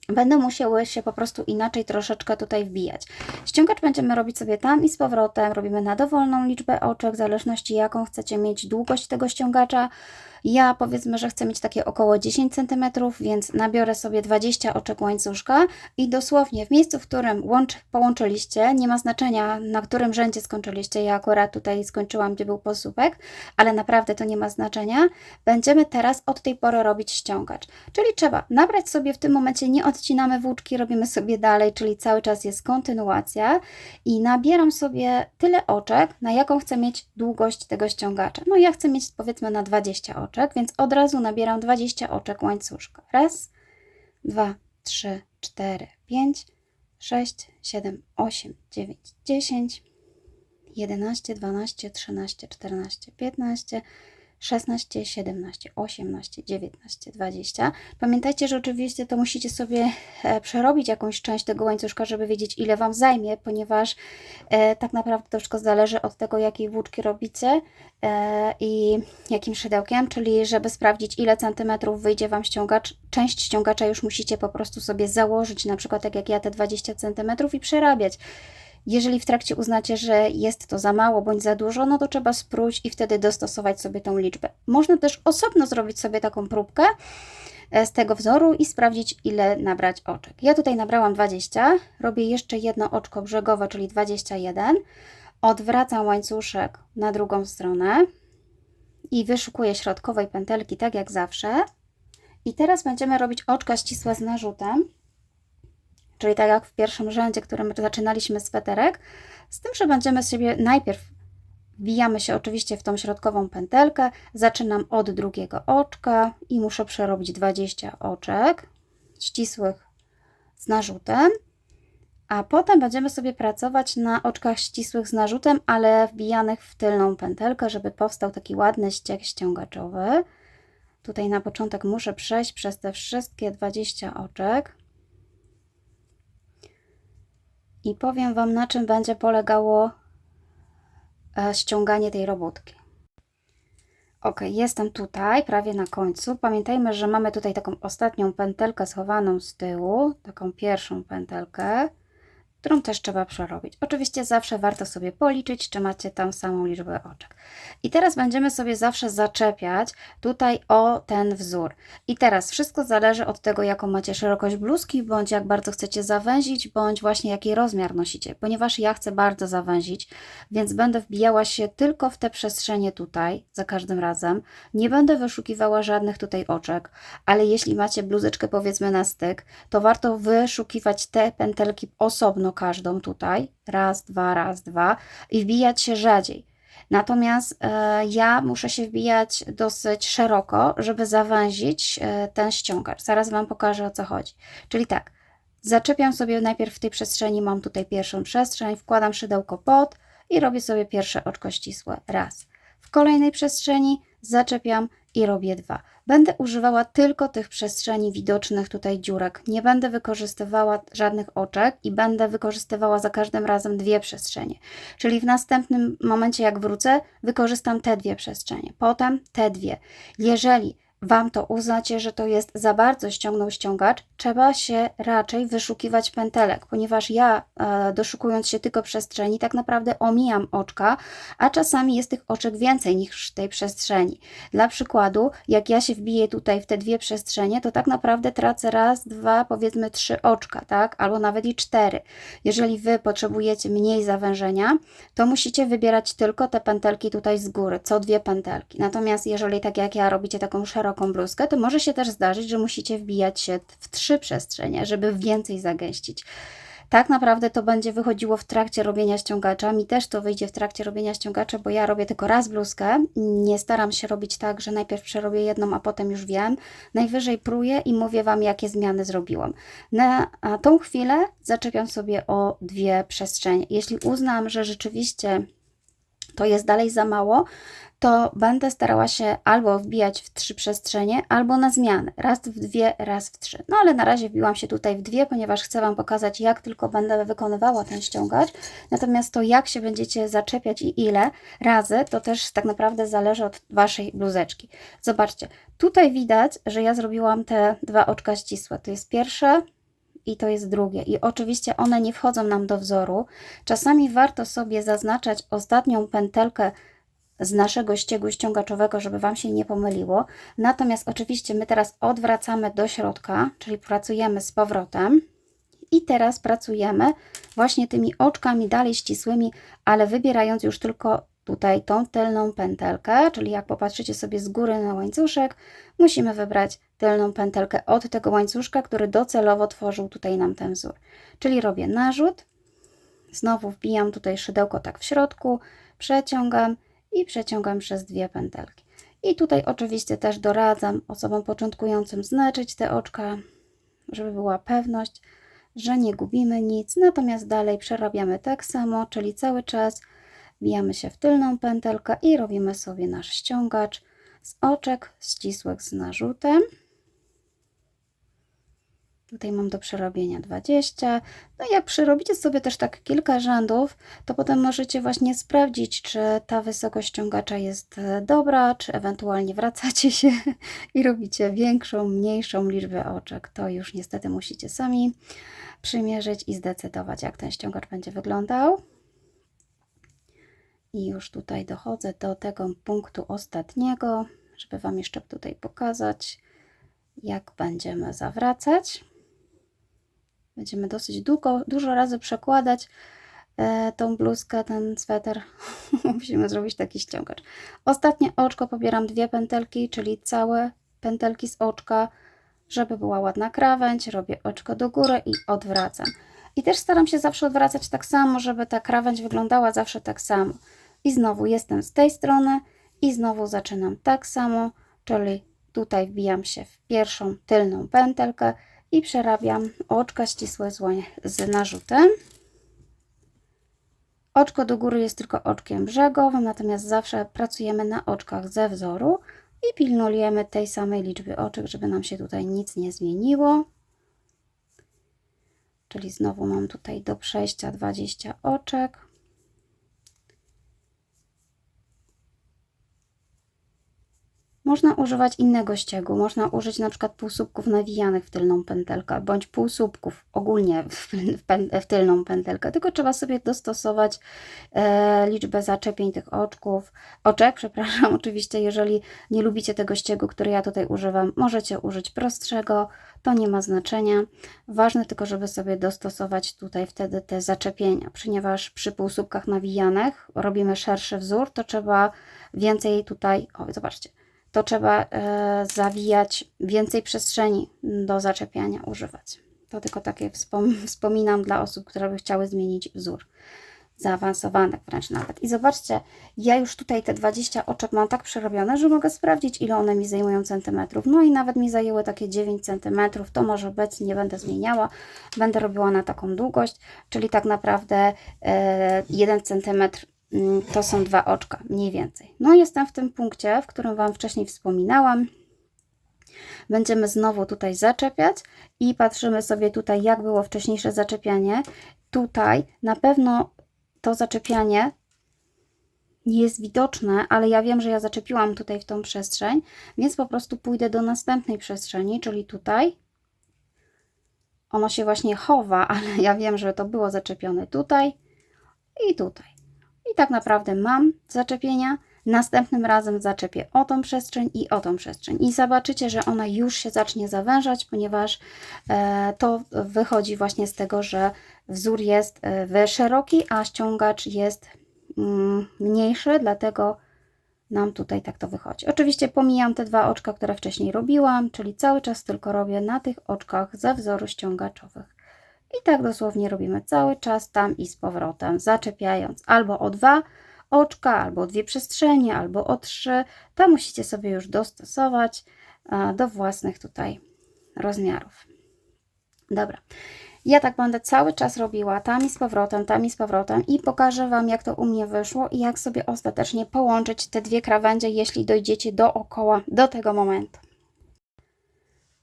będą musiały się po prostu inaczej troszeczkę tutaj wbijać. Ściągacz będziemy robić sobie tam i z powrotem. Robimy na dowolną liczbę oczek, w zależności jaką chcecie mieć długość tego ściągacza. Ja powiedzmy, że chcę mieć takie około 10 cm, więc nabiorę sobie 20 oczek łańcuszka i dosłownie w miejscu, w którym połączyliście, nie ma znaczenia, na którym rzędzie skończyliście. Ja akurat tutaj skończyłam, gdzie był półsłupek, ale naprawdę to nie ma znaczenia. Będziemy teraz od tej pory robić ściągacz. Czyli trzeba nabrać sobie w tym momencie nie odcinamy włóczki, robimy sobie dalej, czyli cały czas jest kontynuacja i nabieram sobie tyle oczek, na jaką chcę mieć długość tego ściągacza. No ja chcę mieć powiedzmy na 20 oczek, więc od razu nabieram 20 oczek łańcuszka. Raz, 2, 3, 4, 5, 6, 7, 8, 9, 10, 11, 12, 13, 14, 15, 16, 17, 18, 19, 20. Pamiętajcie, że oczywiście to musicie sobie przerobić jakąś część tego łańcuszka, żeby wiedzieć, ile Wam zajmie, ponieważ tak naprawdę to wszystko zależy od tego, jakiej włóczki robicie i jakim szydełkiem, czyli żeby sprawdzić, ile centymetrów wyjdzie Wam ściągacz. Część ściągacza już musicie po prostu sobie założyć, na przykład tak jak ja te 20 centymetrów i przerabiać. Jeżeli w trakcie uznacie, że jest to za mało bądź za dużo, no to trzeba spróć i wtedy dostosować sobie tą liczbę. Można też osobno zrobić sobie taką próbkę z tego wzoru i sprawdzić, ile nabrać oczek. Ja tutaj nabrałam 20, robię jeszcze jedno oczko brzegowe, czyli 21, odwracam łańcuszek na drugą stronę i wyszukuję środkowej pętelki, tak jak zawsze. I teraz będziemy robić oczka ścisłe z narzutem. Czyli tak jak w pierwszym rzędzie, którym zaczynaliśmy sweterek, z tym, że będziemy sobie najpierw wbijamy się oczywiście w tą środkową pętelkę, zaczynam od drugiego oczka i muszę przerobić 20 oczek ścisłych z narzutem, a potem będziemy sobie pracować na oczkach ścisłych z narzutem, ale wbijanych w tylną pętelkę, żeby powstał taki ładny ścieg ściągaczowy. Tutaj na początek muszę przejść przez te wszystkie 20 oczek. I powiem Wam, na czym będzie polegało ściąganie tej robótki. Ok, jestem tutaj, prawie na końcu. Pamiętajmy, że mamy tutaj taką ostatnią pętelkę schowaną z tyłu, taką pierwszą pętelkę, którą też trzeba przerobić. Oczywiście zawsze warto sobie policzyć, czy macie tam samą liczbę oczek. I teraz będziemy sobie zawsze zaczepiać tutaj o ten wzór. I teraz wszystko zależy od tego, jaką macie szerokość bluzki, bądź jak bardzo chcecie zawęzić, bądź właśnie jaki rozmiar nosicie. Ponieważ ja chcę bardzo zawęzić, więc będę wbijała się tylko w te przestrzenie tutaj, za każdym razem. Nie będę wyszukiwała żadnych tutaj oczek, ale jeśli macie bluzeczkę powiedzmy na styk, to warto wyszukiwać te pętelki osobno, każdą tutaj, raz, dwa i wbijać się rzadziej. Natomiast ja muszę się wbijać dosyć szeroko, żeby zawęzić ten ściągacz. Zaraz Wam pokażę, o co chodzi. Czyli tak, zaczepiam sobie najpierw w tej przestrzeni, mam tutaj pierwszą przestrzeń, wkładam szydełko pod i robię sobie pierwsze oczko ścisłe, raz. W kolejnej przestrzeni zaczepiam i robię 2. Będę używała tylko tych przestrzeni widocznych tutaj dziurek. Nie będę wykorzystywała żadnych oczek i będę wykorzystywała za każdym razem 2 przestrzenie. Czyli w następnym momencie, jak wrócę, wykorzystam te 2 przestrzenie, potem te 2. Jeżeli Wam to uznacie, że to jest za bardzo ściągnął ściągacz, trzeba się raczej wyszukiwać pętelek, ponieważ ja doszukując się tylko przestrzeni, tak naprawdę omijam oczka, a czasami jest tych oczek więcej niż tej przestrzeni. Dla przykładu, jak ja się wbiję tutaj w te 2 przestrzenie, to tak naprawdę tracę raz, 2, powiedzmy 3 oczka, tak? Albo nawet i 4. Jeżeli Wy potrzebujecie mniej zawężenia, to musicie wybierać tylko te pętelki tutaj z góry, co 2 pętelki. Natomiast jeżeli tak jak ja robicie taką szeroką bluzkę, to może się też zdarzyć, że musicie wbijać się w 3 przestrzenie, żeby więcej zagęścić. Tak naprawdę to będzie wychodziło w trakcie robienia ściągacza. Mi też to wyjdzie w trakcie robienia ściągacza, bo ja robię tylko raz bluzkę. Nie staram się robić tak, że najpierw przerobię jedną, a potem już wiem. Najwyżej próję i mówię Wam, jakie zmiany zrobiłam. Na tą chwilę zaczepiam sobie o 2 przestrzenie. Jeśli uznam, że rzeczywiście to jest dalej za mało, to będę starała się albo wbijać w 3 przestrzenie, albo na zmianę. Raz w 2, raz w 3. No ale na razie wbiłam się tutaj w 2, ponieważ chcę Wam pokazać, jak tylko będę wykonywała ten ściągacz. Natomiast to, jak się będziecie zaczepiać i ile razy, to też tak naprawdę zależy od Waszej bluzeczki. Zobaczcie, tutaj widać, że ja zrobiłam te 2 oczka ścisłe. To jest pierwsze i to jest drugie. I oczywiście one nie wchodzą nam do wzoru. Czasami warto sobie zaznaczać ostatnią pętelkę z naszego ściegu ściągaczowego, żeby Wam się nie pomyliło. Natomiast oczywiście my teraz odwracamy do środka, czyli pracujemy z powrotem i teraz pracujemy właśnie tymi oczkami dalej ścisłymi, ale wybierając już tylko tutaj tą tylną pętelkę, czyli jak popatrzycie sobie z góry na łańcuszek, musimy wybrać tylną pętelkę od tego łańcuszka, który docelowo tworzył tutaj nam ten wzór. Czyli robię narzut, znowu wbijam tutaj szydełko tak w środku, przeciągam i przeciągam przez 2 pętelki. I tutaj oczywiście też doradzam osobom początkującym znaczyć te oczka, żeby była pewność, że nie gubimy nic. Natomiast dalej przerabiamy tak samo, czyli cały czas wbijamy się w tylną pętelkę i robimy sobie nasz ściągacz z oczek ścisłych z narzutem. Tutaj mam do przerobienia 20. No jak przerobicie sobie też tak kilka rzędów, to potem możecie właśnie sprawdzić, czy ta wysokość ściągacza jest dobra, czy ewentualnie wracacie się i robicie większą, mniejszą liczbę oczek. To już niestety musicie sami przymierzyć i zdecydować, jak ten ściągacz będzie wyglądał. I już tutaj dochodzę do tego punktu ostatniego, żeby Wam jeszcze tutaj pokazać, jak będziemy zawracać. Będziemy dosyć dużo razy przekładać tą bluzkę, ten sweter. Musimy zrobić taki ściągacz. Ostatnie oczko pobieram 2 pętelki, czyli całe pętelki z oczka, żeby była ładna krawędź. Robię oczko do góry i odwracam. I też staram się zawsze odwracać tak samo, żeby ta krawędź wyglądała zawsze tak samo. I znowu jestem z tej strony i znowu zaczynam tak samo, czyli tutaj wbijam się w pierwszą tylną pętelkę i przerabiam oczka ścisłe z narzutem. Oczko do góry jest tylko oczkiem brzegowym, natomiast zawsze pracujemy na oczkach ze wzoru i pilnujemy tej samej liczby oczek, żeby nam się tutaj nic nie zmieniło. Czyli znowu mam tutaj do przejścia 20 oczek. Można używać innego ściegu, można użyć na przykład półsłupków nawijanych w tylną pętelkę, bądź półsłupków ogólnie w tylną pętelkę, tylko trzeba sobie dostosować liczbę zaczepień tych oczek, przepraszam, oczywiście jeżeli nie lubicie tego ściegu, który ja tutaj używam, możecie użyć prostszego, to nie ma znaczenia, ważne tylko, żeby sobie dostosować tutaj wtedy te zaczepienia, ponieważ przy półsłupkach nawijanych robimy szerszy wzór, to trzeba więcej tutaj, o zobaczcie, to trzeba zawijać, więcej przestrzeni do zaczepiania używać. To tylko takie wspominam dla osób, które by chciały zmienić wzór. Zaawansowanych wręcz nawet. I zobaczcie, ja już tutaj te 20 oczek mam tak przerobione, że mogę sprawdzić, ile one mi zajmują centymetrów. No i nawet mi zajęły takie 9 centymetrów. To może być, nie będę zmieniała. Będę robiła na taką długość, czyli tak naprawdę 1 centymetr to są 2 oczka, mniej więcej. No jestem w tym punkcie, w którym Wam wcześniej wspominałam. Będziemy znowu tutaj zaczepiać i patrzymy sobie tutaj, jak było wcześniejsze zaczepianie. Tutaj na pewno to zaczepianie nie jest widoczne, ale ja wiem, że ja zaczepiłam tutaj w tą przestrzeń, więc po prostu pójdę do następnej przestrzeni, czyli tutaj. Ono się właśnie chowa, ale ja wiem, że to było zaczepione tutaj i tutaj. I tak naprawdę mam zaczepienia. Następnym razem zaczepię o tą przestrzeń i o tą przestrzeń. I zobaczycie, że ona już się zacznie zawężać, ponieważ to wychodzi właśnie z tego, że wzór jest szeroki, a ściągacz jest mniejszy, dlatego nam tutaj tak to wychodzi. Oczywiście pomijam te 2 oczka, które wcześniej robiłam, czyli cały czas tylko robię na tych oczkach ze wzoru ściągaczowych. I tak dosłownie robimy cały czas tam i z powrotem, zaczepiając albo o 2 oczka, albo o 2 przestrzenie, albo o 3. To musicie sobie już dostosować do własnych tutaj rozmiarów. Dobra, ja tak będę cały czas robiła tam i z powrotem i pokażę Wam, jak to u mnie wyszło i jak sobie ostatecznie połączyć te 2 krawędzie, jeśli dojdziecie dookoła do tego momentu.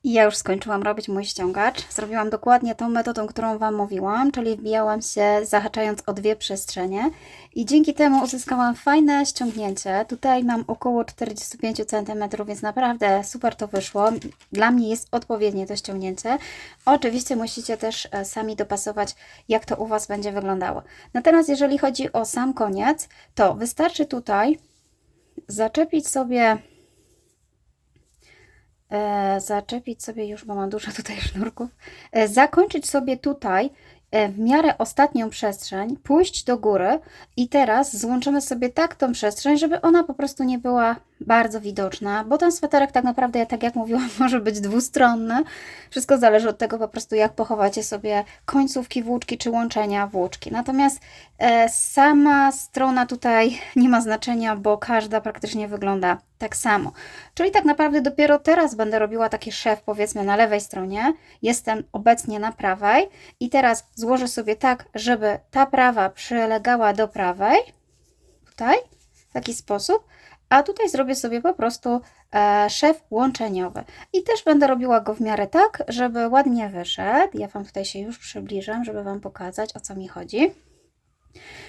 I ja już skończyłam robić mój ściągacz. Zrobiłam dokładnie tą metodą, którą Wam mówiłam, czyli wbijałam się zahaczając o 2 przestrzenie i dzięki temu uzyskałam fajne ściągnięcie. Tutaj mam około 45 cm, więc naprawdę super to wyszło. Dla mnie jest odpowiednie to ściągnięcie. Oczywiście musicie też sami dopasować, jak to u Was będzie wyglądało. Natomiast jeżeli chodzi o sam koniec, to wystarczy tutaj zaczepić sobie już, bo mam dużo tutaj sznurków, zakończyć sobie tutaj w miarę ostatnią przestrzeń, pójść do góry i teraz złączymy sobie tak tą przestrzeń, żeby ona po prostu nie była bardzo widoczna, bo ten sweterek tak naprawdę, tak jak mówiłam, może być dwustronny. Wszystko zależy od tego po prostu, jak pochowacie sobie końcówki włóczki czy łączenia włóczki. Natomiast sama strona tutaj nie ma znaczenia, bo każda praktycznie wygląda tak samo. Czyli tak naprawdę dopiero teraz będę robiła taki szef, powiedzmy, na lewej stronie. Jestem obecnie na prawej i teraz złożę sobie tak, żeby ta prawa przylegała do prawej, tutaj, w taki sposób, a tutaj zrobię sobie po prostu szef łączeniowy. I też będę robiła go w miarę tak, żeby ładnie wyszedł. Ja Wam tutaj się już przybliżam, żeby Wam pokazać, o co mi chodzi.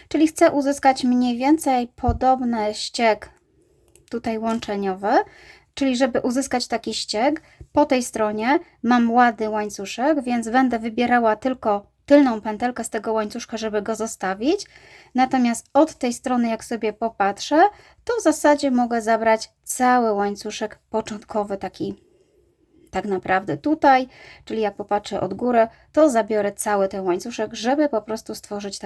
Czyli chcę uzyskać mniej więcej podobny ścieg tutaj łączeniowy, czyli żeby uzyskać taki ścieg, po tej stronie mam ładny łańcuszek, więc będę wybierała tylko tylną pętelkę z tego łańcuszka, żeby go zostawić. Natomiast od tej strony, jak sobie popatrzę, to w zasadzie mogę zabrać cały łańcuszek początkowy, taki tak naprawdę tutaj, czyli jak popatrzę od góry, to zabiorę cały ten łańcuszek, żeby po prostu stworzyć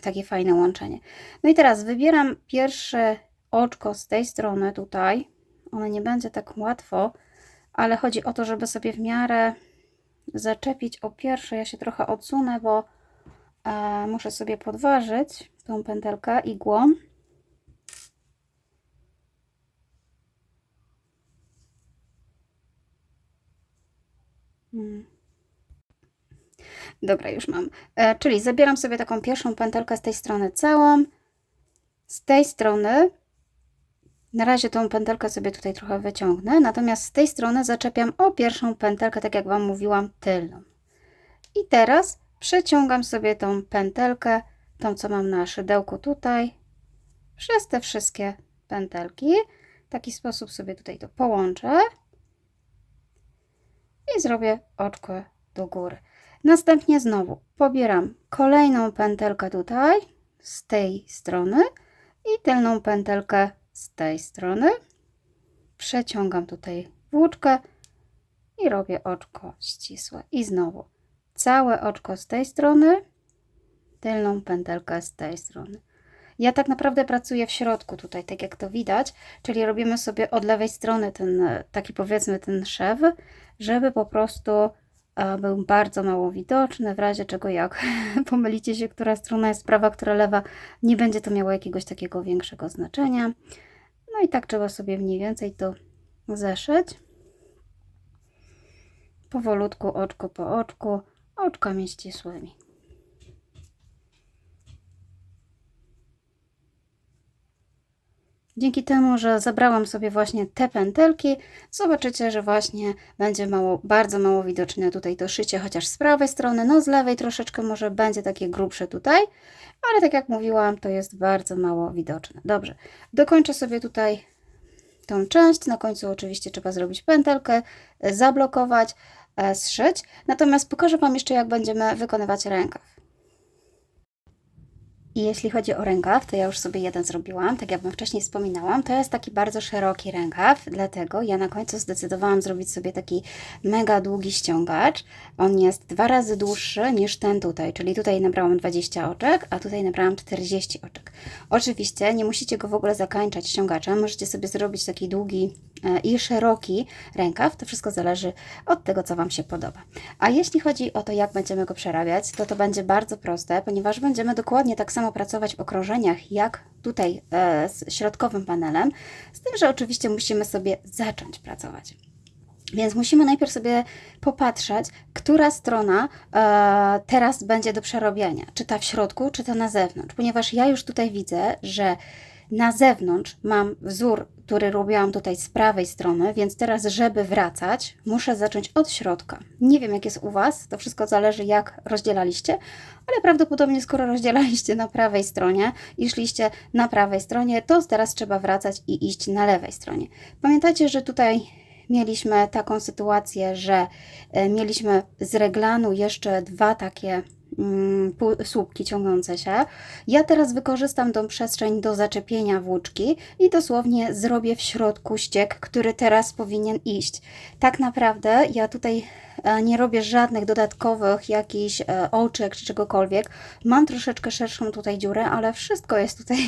takie fajne łączenie. No i teraz wybieram pierwsze oczko z tej strony tutaj. Ono nie będzie tak łatwo, ale chodzi o to, żeby sobie w miarę zaczepić o pierwsze. Ja się trochę odsunę, bo muszę sobie podważyć tą pętelkę igłą. Dobra, już mam. Czyli zabieram sobie taką pierwszą pętelkę z tej strony całą. Z tej strony na razie tą pętelkę sobie tutaj trochę wyciągnę, natomiast z tej strony zaczepiam o pierwszą pętelkę, tak jak Wam mówiłam, tylną. I teraz przeciągam sobie tą pętelkę, tą co mam na szydełku tutaj, przez te wszystkie pętelki. W taki sposób sobie tutaj to połączę i zrobię oczko do góry. Następnie znowu pobieram kolejną pętelkę tutaj z tej strony i tylną pętelkę z tej strony. Przeciągam tutaj włóczkę i robię oczko ścisłe. I znowu całe oczko z tej strony, tylną pętelkę z tej strony. Ja tak naprawdę pracuję w środku tutaj, tak jak to widać, czyli robimy sobie od lewej strony ten taki, powiedzmy, ten szef, żeby po prostu był bardzo mało widoczny, w razie czego jak pomylicie się, która strona jest prawa, która lewa, nie będzie to miało jakiegoś takiego większego znaczenia. No i tak trzeba sobie mniej więcej to zeszyć. Powolutku, oczko po oczku, oczkami ścisłymi. Dzięki temu, że zabrałam sobie właśnie te pętelki, zobaczycie, że właśnie będzie bardzo mało widoczne tutaj to szycie, chociaż z prawej strony, no z lewej troszeczkę może będzie takie grubsze tutaj, ale tak jak mówiłam, to jest bardzo mało widoczne. Dobrze, dokończę sobie tutaj tą część, na końcu oczywiście trzeba zrobić pętelkę, zablokować, zszyć, natomiast pokażę Wam jeszcze, jak będziemy wykonywać rękaw. I jeśli chodzi o rękaw, to ja już sobie jeden zrobiłam, tak jak Wam wcześniej wspominałam. To jest taki bardzo szeroki rękaw, dlatego ja na końcu zdecydowałam zrobić sobie taki mega długi ściągacz. On jest 2 razy dłuższy niż ten tutaj, czyli tutaj nabrałam 20 oczek, a tutaj nabrałam 40 oczek. Oczywiście nie musicie go w ogóle zakańczać ściągaczem, możecie sobie zrobić taki długi i szeroki rękaw, to wszystko zależy od tego, co Wam się podoba. A jeśli chodzi o to, jak będziemy go przerabiać, to będzie bardzo proste, ponieważ będziemy dokładnie tak samo pracować w okrążeniach, jak tutaj z środkowym panelem, z tym, że oczywiście musimy sobie zacząć pracować. Więc musimy najpierw sobie popatrzeć, która strona teraz będzie do przerobienia, czy ta w środku, czy ta na zewnątrz, ponieważ ja już tutaj widzę, że na zewnątrz mam wzór, który robiłam tutaj z prawej strony, więc teraz, żeby wracać, muszę zacząć od środka. Nie wiem, jak jest u Was, to wszystko zależy, jak rozdzielaliście, ale prawdopodobnie, skoro rozdzielaliście na prawej stronie i szliście na prawej stronie, to teraz trzeba wracać i iść na lewej stronie. Pamiętajcie, że tutaj mieliśmy taką sytuację, że mieliśmy z reglanu jeszcze 2 takie słupki ciągnące się. Ja teraz wykorzystam tą przestrzeń do zaczepienia włóczki i dosłownie zrobię w środku ściek, który teraz powinien iść. Tak naprawdę ja tutaj nie robię żadnych dodatkowych jakichś oczek czy czegokolwiek. Mam troszeczkę szerszą tutaj dziurę, ale wszystko jest tutaj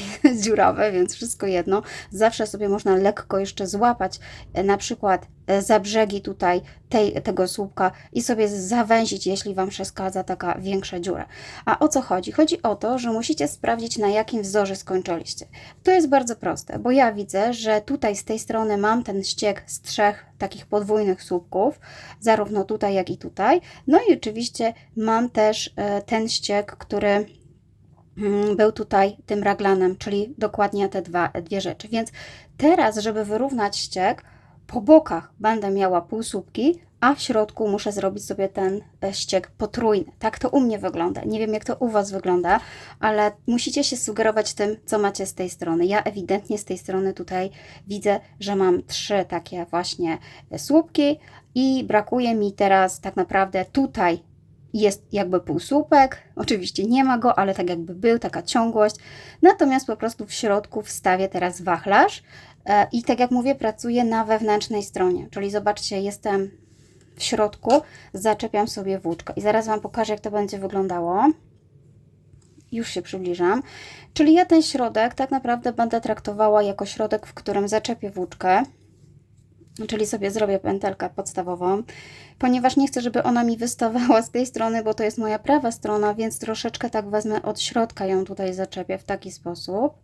dziurawe, więc wszystko jedno. Zawsze sobie można lekko jeszcze złapać na przykład za brzegi tutaj tego słupka i sobie zawęzić, jeśli Wam przeszkadza taka większa dziura. A o co chodzi? Chodzi o to, że musicie sprawdzić, na jakim wzorze skończyliście. To jest bardzo proste, bo ja widzę, że tutaj z tej strony mam ten ściek z 3 takich podwójnych słupków, zarówno tutaj, jak i tutaj. No i oczywiście mam też ten ściek, który był tutaj tym raglanem, czyli dokładnie te dwie rzeczy. Więc teraz, żeby wyrównać ściek, po bokach będę miała półsłupki, a w środku muszę zrobić sobie ten ściek potrójny. Tak to u mnie wygląda. Nie wiem, jak to u Was wygląda, ale musicie się sugerować tym, co macie z tej strony. Ja ewidentnie z tej strony tutaj widzę, że mam 3 takie właśnie słupki i brakuje mi teraz tak naprawdę tutaj jest jakby półsłupek, oczywiście nie ma go, ale tak jakby był, taka ciągłość. Natomiast po prostu w środku wstawię teraz wachlarz i tak jak mówię, pracuję na wewnętrznej stronie, czyli zobaczcie, jestem w środku, zaczepiam sobie włóczkę i zaraz Wam pokażę, jak to będzie wyglądało. Już się przybliżam. Czyli ja ten środek tak naprawdę będę traktowała jako środek, w którym zaczepię włóczkę, czyli sobie zrobię pętelkę podstawową, ponieważ nie chcę, żeby ona mi wystawała z tej strony, bo to jest moja prawa strona, więc troszeczkę tak wezmę od środka, ją tutaj zaczepię w taki sposób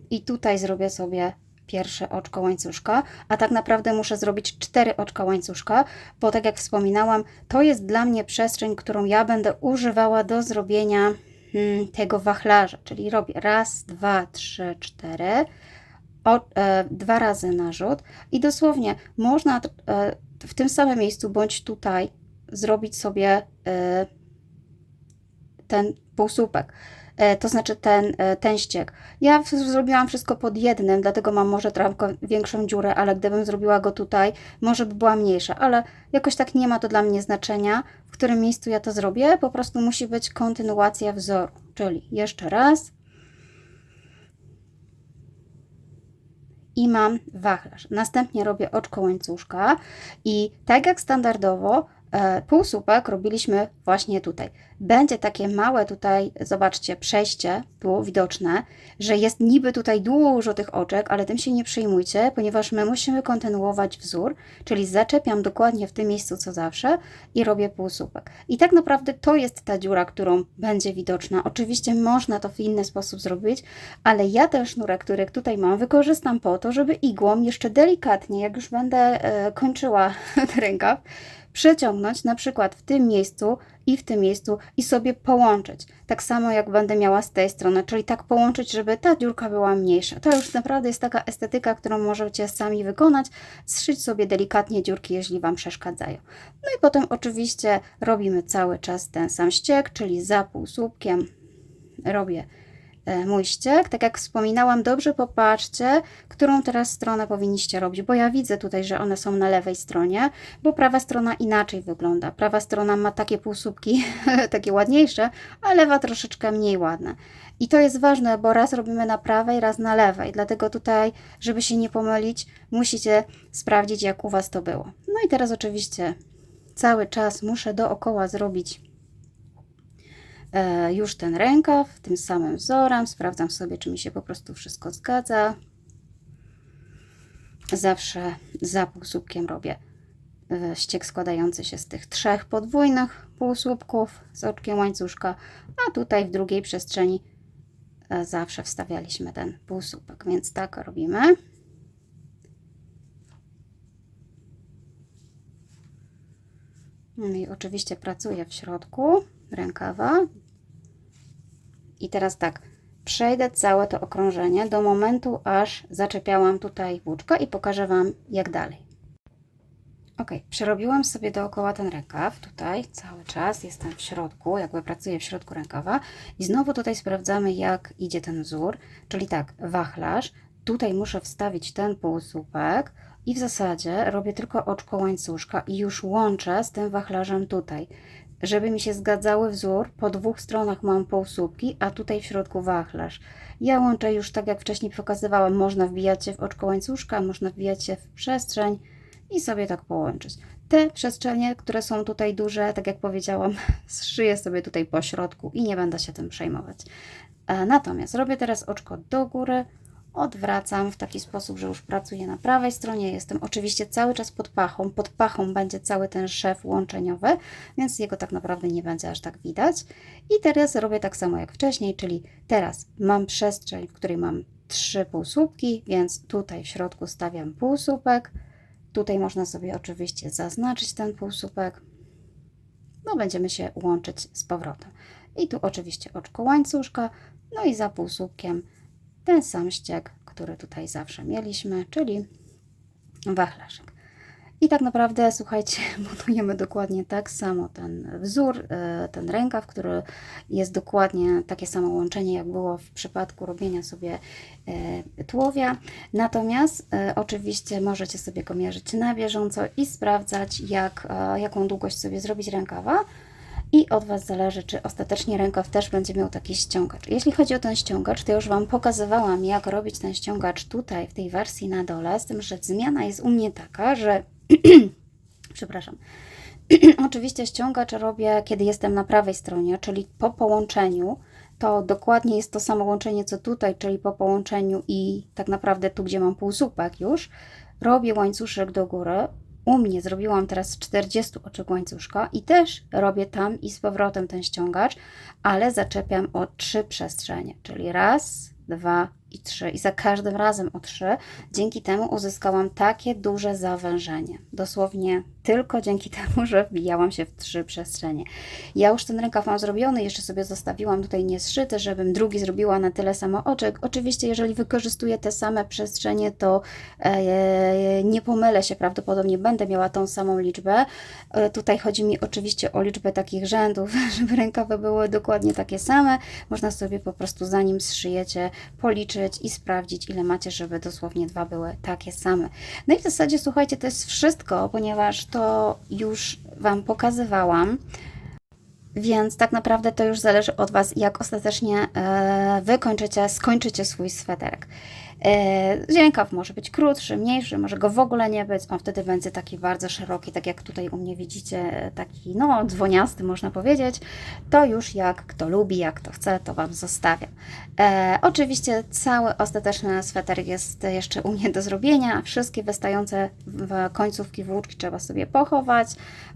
i tutaj zrobię sobie pierwsze oczko łańcuszka, a tak naprawdę muszę zrobić 4 oczka łańcuszka, bo tak jak wspominałam, to jest dla mnie przestrzeń, którą ja będę używała do zrobienia tego wachlarza, czyli robię 1, 2, 3, 4, 2 razy narzut i dosłownie można w tym samym miejscu bądź tutaj zrobić sobie ten półsłupek, to znaczy ten ściek. Ja zrobiłam wszystko pod jednym, dlatego mam może trochę większą dziurę, ale gdybym zrobiła go tutaj, może by była mniejsza, ale jakoś tak nie ma to dla mnie znaczenia, w którym miejscu ja to zrobię, po prostu musi być kontynuacja wzoru, czyli jeszcze raz i mam wachlarz. Następnie robię oczko łańcuszka i tak jak standardowo półsłupek robiliśmy właśnie tutaj. Będzie takie małe tutaj, zobaczcie, przejście było widoczne, że jest niby tutaj dużo tych oczek, ale tym się nie przejmujcie, ponieważ my musimy kontynuować wzór, czyli zaczepiam dokładnie w tym miejscu co zawsze i robię półsłupek. I tak naprawdę to jest ta dziura, którą będzie widoczna. Oczywiście można to w inny sposób zrobić, ale ja ten sznurek, który tutaj mam, wykorzystam po to, żeby igłą jeszcze delikatnie, jak już będę kończyła ten rękaw, przeciągnąć na przykład w tym miejscu i w tym miejscu i sobie połączyć. Tak samo jak będę miała z tej strony, czyli tak połączyć, żeby ta dziurka była mniejsza. To już naprawdę jest taka estetyka, którą możecie sami wykonać. Zszyć sobie delikatnie dziurki, jeśli Wam przeszkadzają. No i potem oczywiście robimy cały czas ten sam ściek, czyli za półsłupkiem robię mój ściek. Tak jak wspominałam, dobrze popatrzcie, którą teraz stronę powinniście robić, bo ja widzę tutaj, że one są na lewej stronie, bo prawa strona inaczej wygląda. Prawa strona ma takie półsłupki, takie ładniejsze, a lewa troszeczkę mniej ładne. I to jest ważne, bo raz robimy na prawej, raz na lewej, dlatego tutaj, żeby się nie pomylić, musicie sprawdzić, jak u Was to było. No i teraz oczywiście cały czas muszę dookoła zrobić już ten rękaw tym samym wzorem, sprawdzam sobie, czy mi się po prostu wszystko zgadza. Zawsze za półsłupkiem robię ściek składający się z tych 3 podwójnych półsłupków z oczkiem łańcuszka, a tutaj w drugiej przestrzeni zawsze wstawialiśmy ten półsłupek, więc tak robimy. No i oczywiście pracuję w środku rękawa. I teraz tak, przejdę całe to okrążenie do momentu, aż zaczepiałam tutaj włóczkę i pokażę Wam, jak dalej. Ok, przerobiłam sobie dookoła ten rękaw, tutaj cały czas jestem w środku, jakby pracuję w środku rękawa i znowu tutaj sprawdzamy, jak idzie ten wzór, czyli tak, wachlarz, tutaj muszę wstawić ten półsłupek i w zasadzie robię tylko oczko łańcuszka i już łączę z tym wachlarzem tutaj. żeby mi się zgadzały wzór, po dwóch stronach mam półsłupki, a tutaj w środku wachlarz. Ja łączę już tak jak wcześniej pokazywałam, można wbijać się w oczko łańcuszka, można wbijać się w przestrzeń i sobie tak połączyć. Te przestrzenie, które są tutaj duże, tak jak powiedziałam, zszyję sobie tutaj po środku i nie będę się tym przejmować. Natomiast robię teraz oczko do góry, odwracam w taki sposób, że już pracuję na prawej stronie. Jestem oczywiście cały czas pod pachą. Pod pachą będzie cały ten szef łączeniowy, więc jego tak naprawdę nie będzie aż tak widać. I teraz robię tak samo jak wcześniej, czyli teraz mam przestrzeń, w której mam 3 półsłupki, więc tutaj w środku stawiam półsłupek. Tutaj można sobie oczywiście zaznaczyć ten półsłupek. No będziemy się łączyć z powrotem. I tu oczywiście oczko łańcuszka, no i za półsłupkiem ten sam ścieg, który tutaj zawsze mieliśmy, czyli wachlarzyk. I tak naprawdę, słuchajcie, budujemy dokładnie tak samo ten wzór, ten rękaw, który jest dokładnie takie samo łączenie, jak było w przypadku robienia sobie tułowia. Natomiast oczywiście możecie sobie go mierzyć na bieżąco i sprawdzać, jaką długość sobie zrobić rękawa. I od Was zależy, czy ostatecznie rękaw też będzie miał taki ściągacz. Jeśli chodzi o ten ściągacz, to już Wam pokazywałam, jak robić ten ściągacz tutaj, w tej wersji na dole, z tym, że zmiana jest u mnie taka, że przepraszam, oczywiście ściągacz robię, kiedy jestem na prawej stronie, czyli po połączeniu, to dokładnie jest to samo łączenie, co tutaj, czyli po połączeniu i tak naprawdę tu, gdzie mam półsłupek już, robię łańcuszek do góry. U mnie zrobiłam teraz 40 oczek łańcuszka i też robię tam i z powrotem ten ściągacz, ale zaczepiam o 3 przestrzenie, czyli raz, 2 i 3 i za każdym razem o 3. Dzięki temu uzyskałam takie duże zawężenie. Dosłownie tylko dzięki temu, że wbijałam się w 3 przestrzenie. Ja już ten rękaw mam zrobiony, jeszcze sobie zostawiłam tutaj niezszyty, żebym drugi zrobiła na tyle samo oczek. Oczywiście, jeżeli wykorzystuję te same przestrzenie, to nie pomylę się, prawdopodobnie będę miała tą samą liczbę. Tutaj chodzi mi oczywiście o liczbę takich rzędów, żeby rękawy były dokładnie takie same. Można sobie po prostu zanim zszyjecie policzyć i sprawdzić, ile macie, żeby dosłownie 2 były takie same. No i w zasadzie, słuchajcie, to jest wszystko, ponieważ to już Wam pokazywałam, więc tak naprawdę to już zależy od Was, jak ostatecznie skończycie swój sweterek. Rękaw może być krótszy, mniejszy, może go w ogóle nie być, on wtedy będzie taki bardzo szeroki, tak jak tutaj u mnie widzicie, taki no dzwoniasty można powiedzieć. To już jak kto lubi, jak kto chce, to Wam zostawiam. Oczywiście cały ostateczny sweter jest jeszcze u mnie do zrobienia, wszystkie wystające końcówki włóczki trzeba sobie pochować,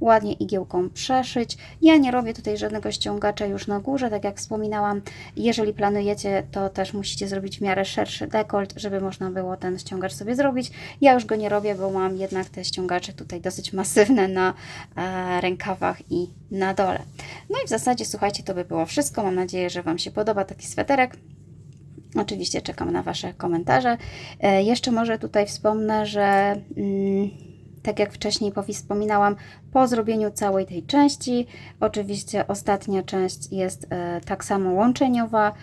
ładnie igiełką przeszyć. Ja nie robię tutaj żadnego ściągacza już na górze, tak jak wspominałam, jeżeli planujecie, to też musicie zrobić w miarę szerszy dekolt, żeby można było ten ściągacz sobie zrobić. Ja już go nie robię, bo mam jednak te ściągacze tutaj dosyć masywne na rękawach i na dole. No i w zasadzie, słuchajcie, to by było wszystko. Mam nadzieję, że Wam się podoba taki sweterek. Oczywiście czekam na Wasze komentarze. Jeszcze może tutaj wspomnę, że tak jak wcześniej wspominałam, po zrobieniu całej tej części, oczywiście ostatnia część jest tak samo łączeniowa,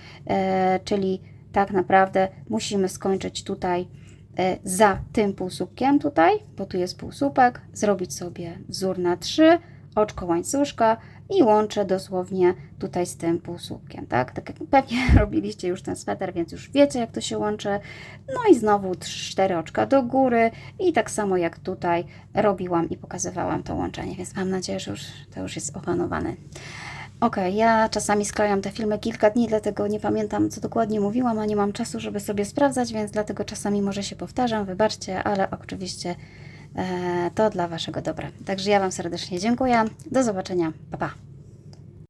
czyli tak naprawdę musimy skończyć tutaj za tym półsłupkiem tutaj, bo tu jest półsłupek, zrobić sobie wzór na 3, oczko łańcuszka i łączę dosłownie tutaj z tym półsłupkiem, tak? Tak jak pewnie robiliście już ten sweter, więc już wiecie, jak to się łączy. No i znowu 4 oczka do góry i tak samo jak tutaj robiłam i pokazywałam to łączenie, więc mam nadzieję, że to już jest opanowane. Ok, ja czasami sklejam te filmy kilka dni, dlatego nie pamiętam, co dokładnie mówiłam, a nie mam czasu, żeby sobie sprawdzać, więc dlatego czasami może się powtarzam, wybaczcie, ale oczywiście to dla Waszego dobra. Także ja Wam serdecznie dziękuję. Do zobaczenia. Pa, pa.